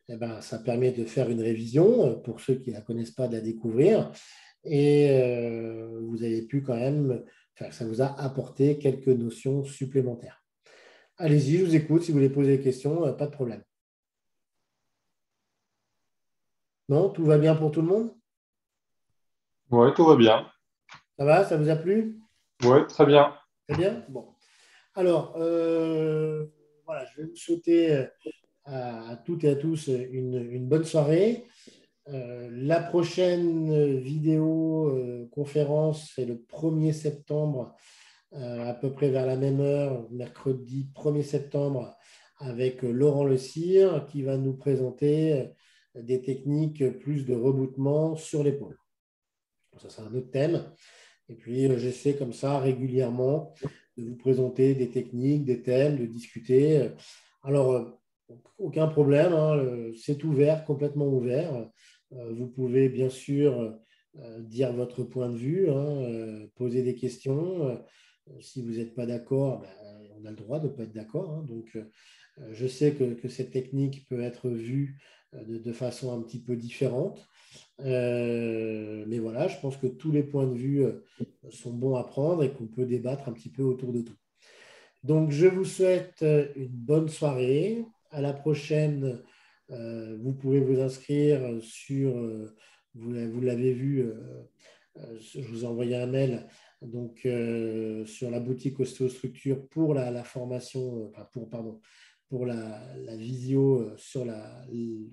eh ben, ça permet de faire une révision. Pour ceux qui ne la connaissent pas, de la découvrir. Et vous avez pu quand même, enfin, ça vous a apporté quelques notions supplémentaires. Allez-y, je vous écoute. Si vous voulez poser des questions, pas de problème. Non, tout va bien pour tout le monde? Ouais, tout va bien. Ça va? Ça vous a plu? Ouais, très bien. Très bien? Bon. Alors, voilà, je vais vous souhaiter à toutes et à tous une bonne soirée. La prochaine vidéo conférence, c'est le 1er septembre, à peu près vers la même heure, mercredi 1er septembre, avec Laurent Le Cire, qui va nous présenter des techniques plus de reboutement sur l'épaule. Ça, c'est un autre thème. Et puis, j'essaie comme ça régulièrement de vous présenter des techniques, des thèmes, de discuter. Alors, aucun problème, hein, c'est ouvert, complètement ouvert. Vous pouvez bien sûr dire votre point de vue, hein, poser des questions. Si vous n'êtes pas d'accord, ben, on a le droit de ne pas être d'accord. Hein. Donc, je sais que cette technique peut être vue de façon un petit peu différente. Mais voilà, je pense que tous les points de vue sont bons à prendre et qu'on peut débattre un petit peu autour de tout. Donc, je vous souhaite une bonne soirée. À la prochaine. Vous pouvez vous inscrire sur, vous l'avez vu, je vous ai envoyé un mail donc, sur la boutique Ostéostructure pour la formation, pardon, pour la visio sur la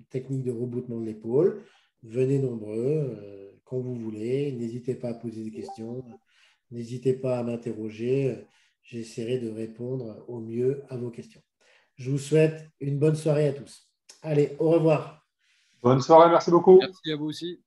technique de reboutement de l'épaule. Venez nombreux quand vous voulez. N'hésitez pas à poser des questions. N'hésitez pas à m'interroger. J'essaierai de répondre au mieux à vos questions. Je vous souhaite une bonne soirée à tous. Allez, au revoir. Bonne soirée, merci beaucoup. Merci à vous aussi.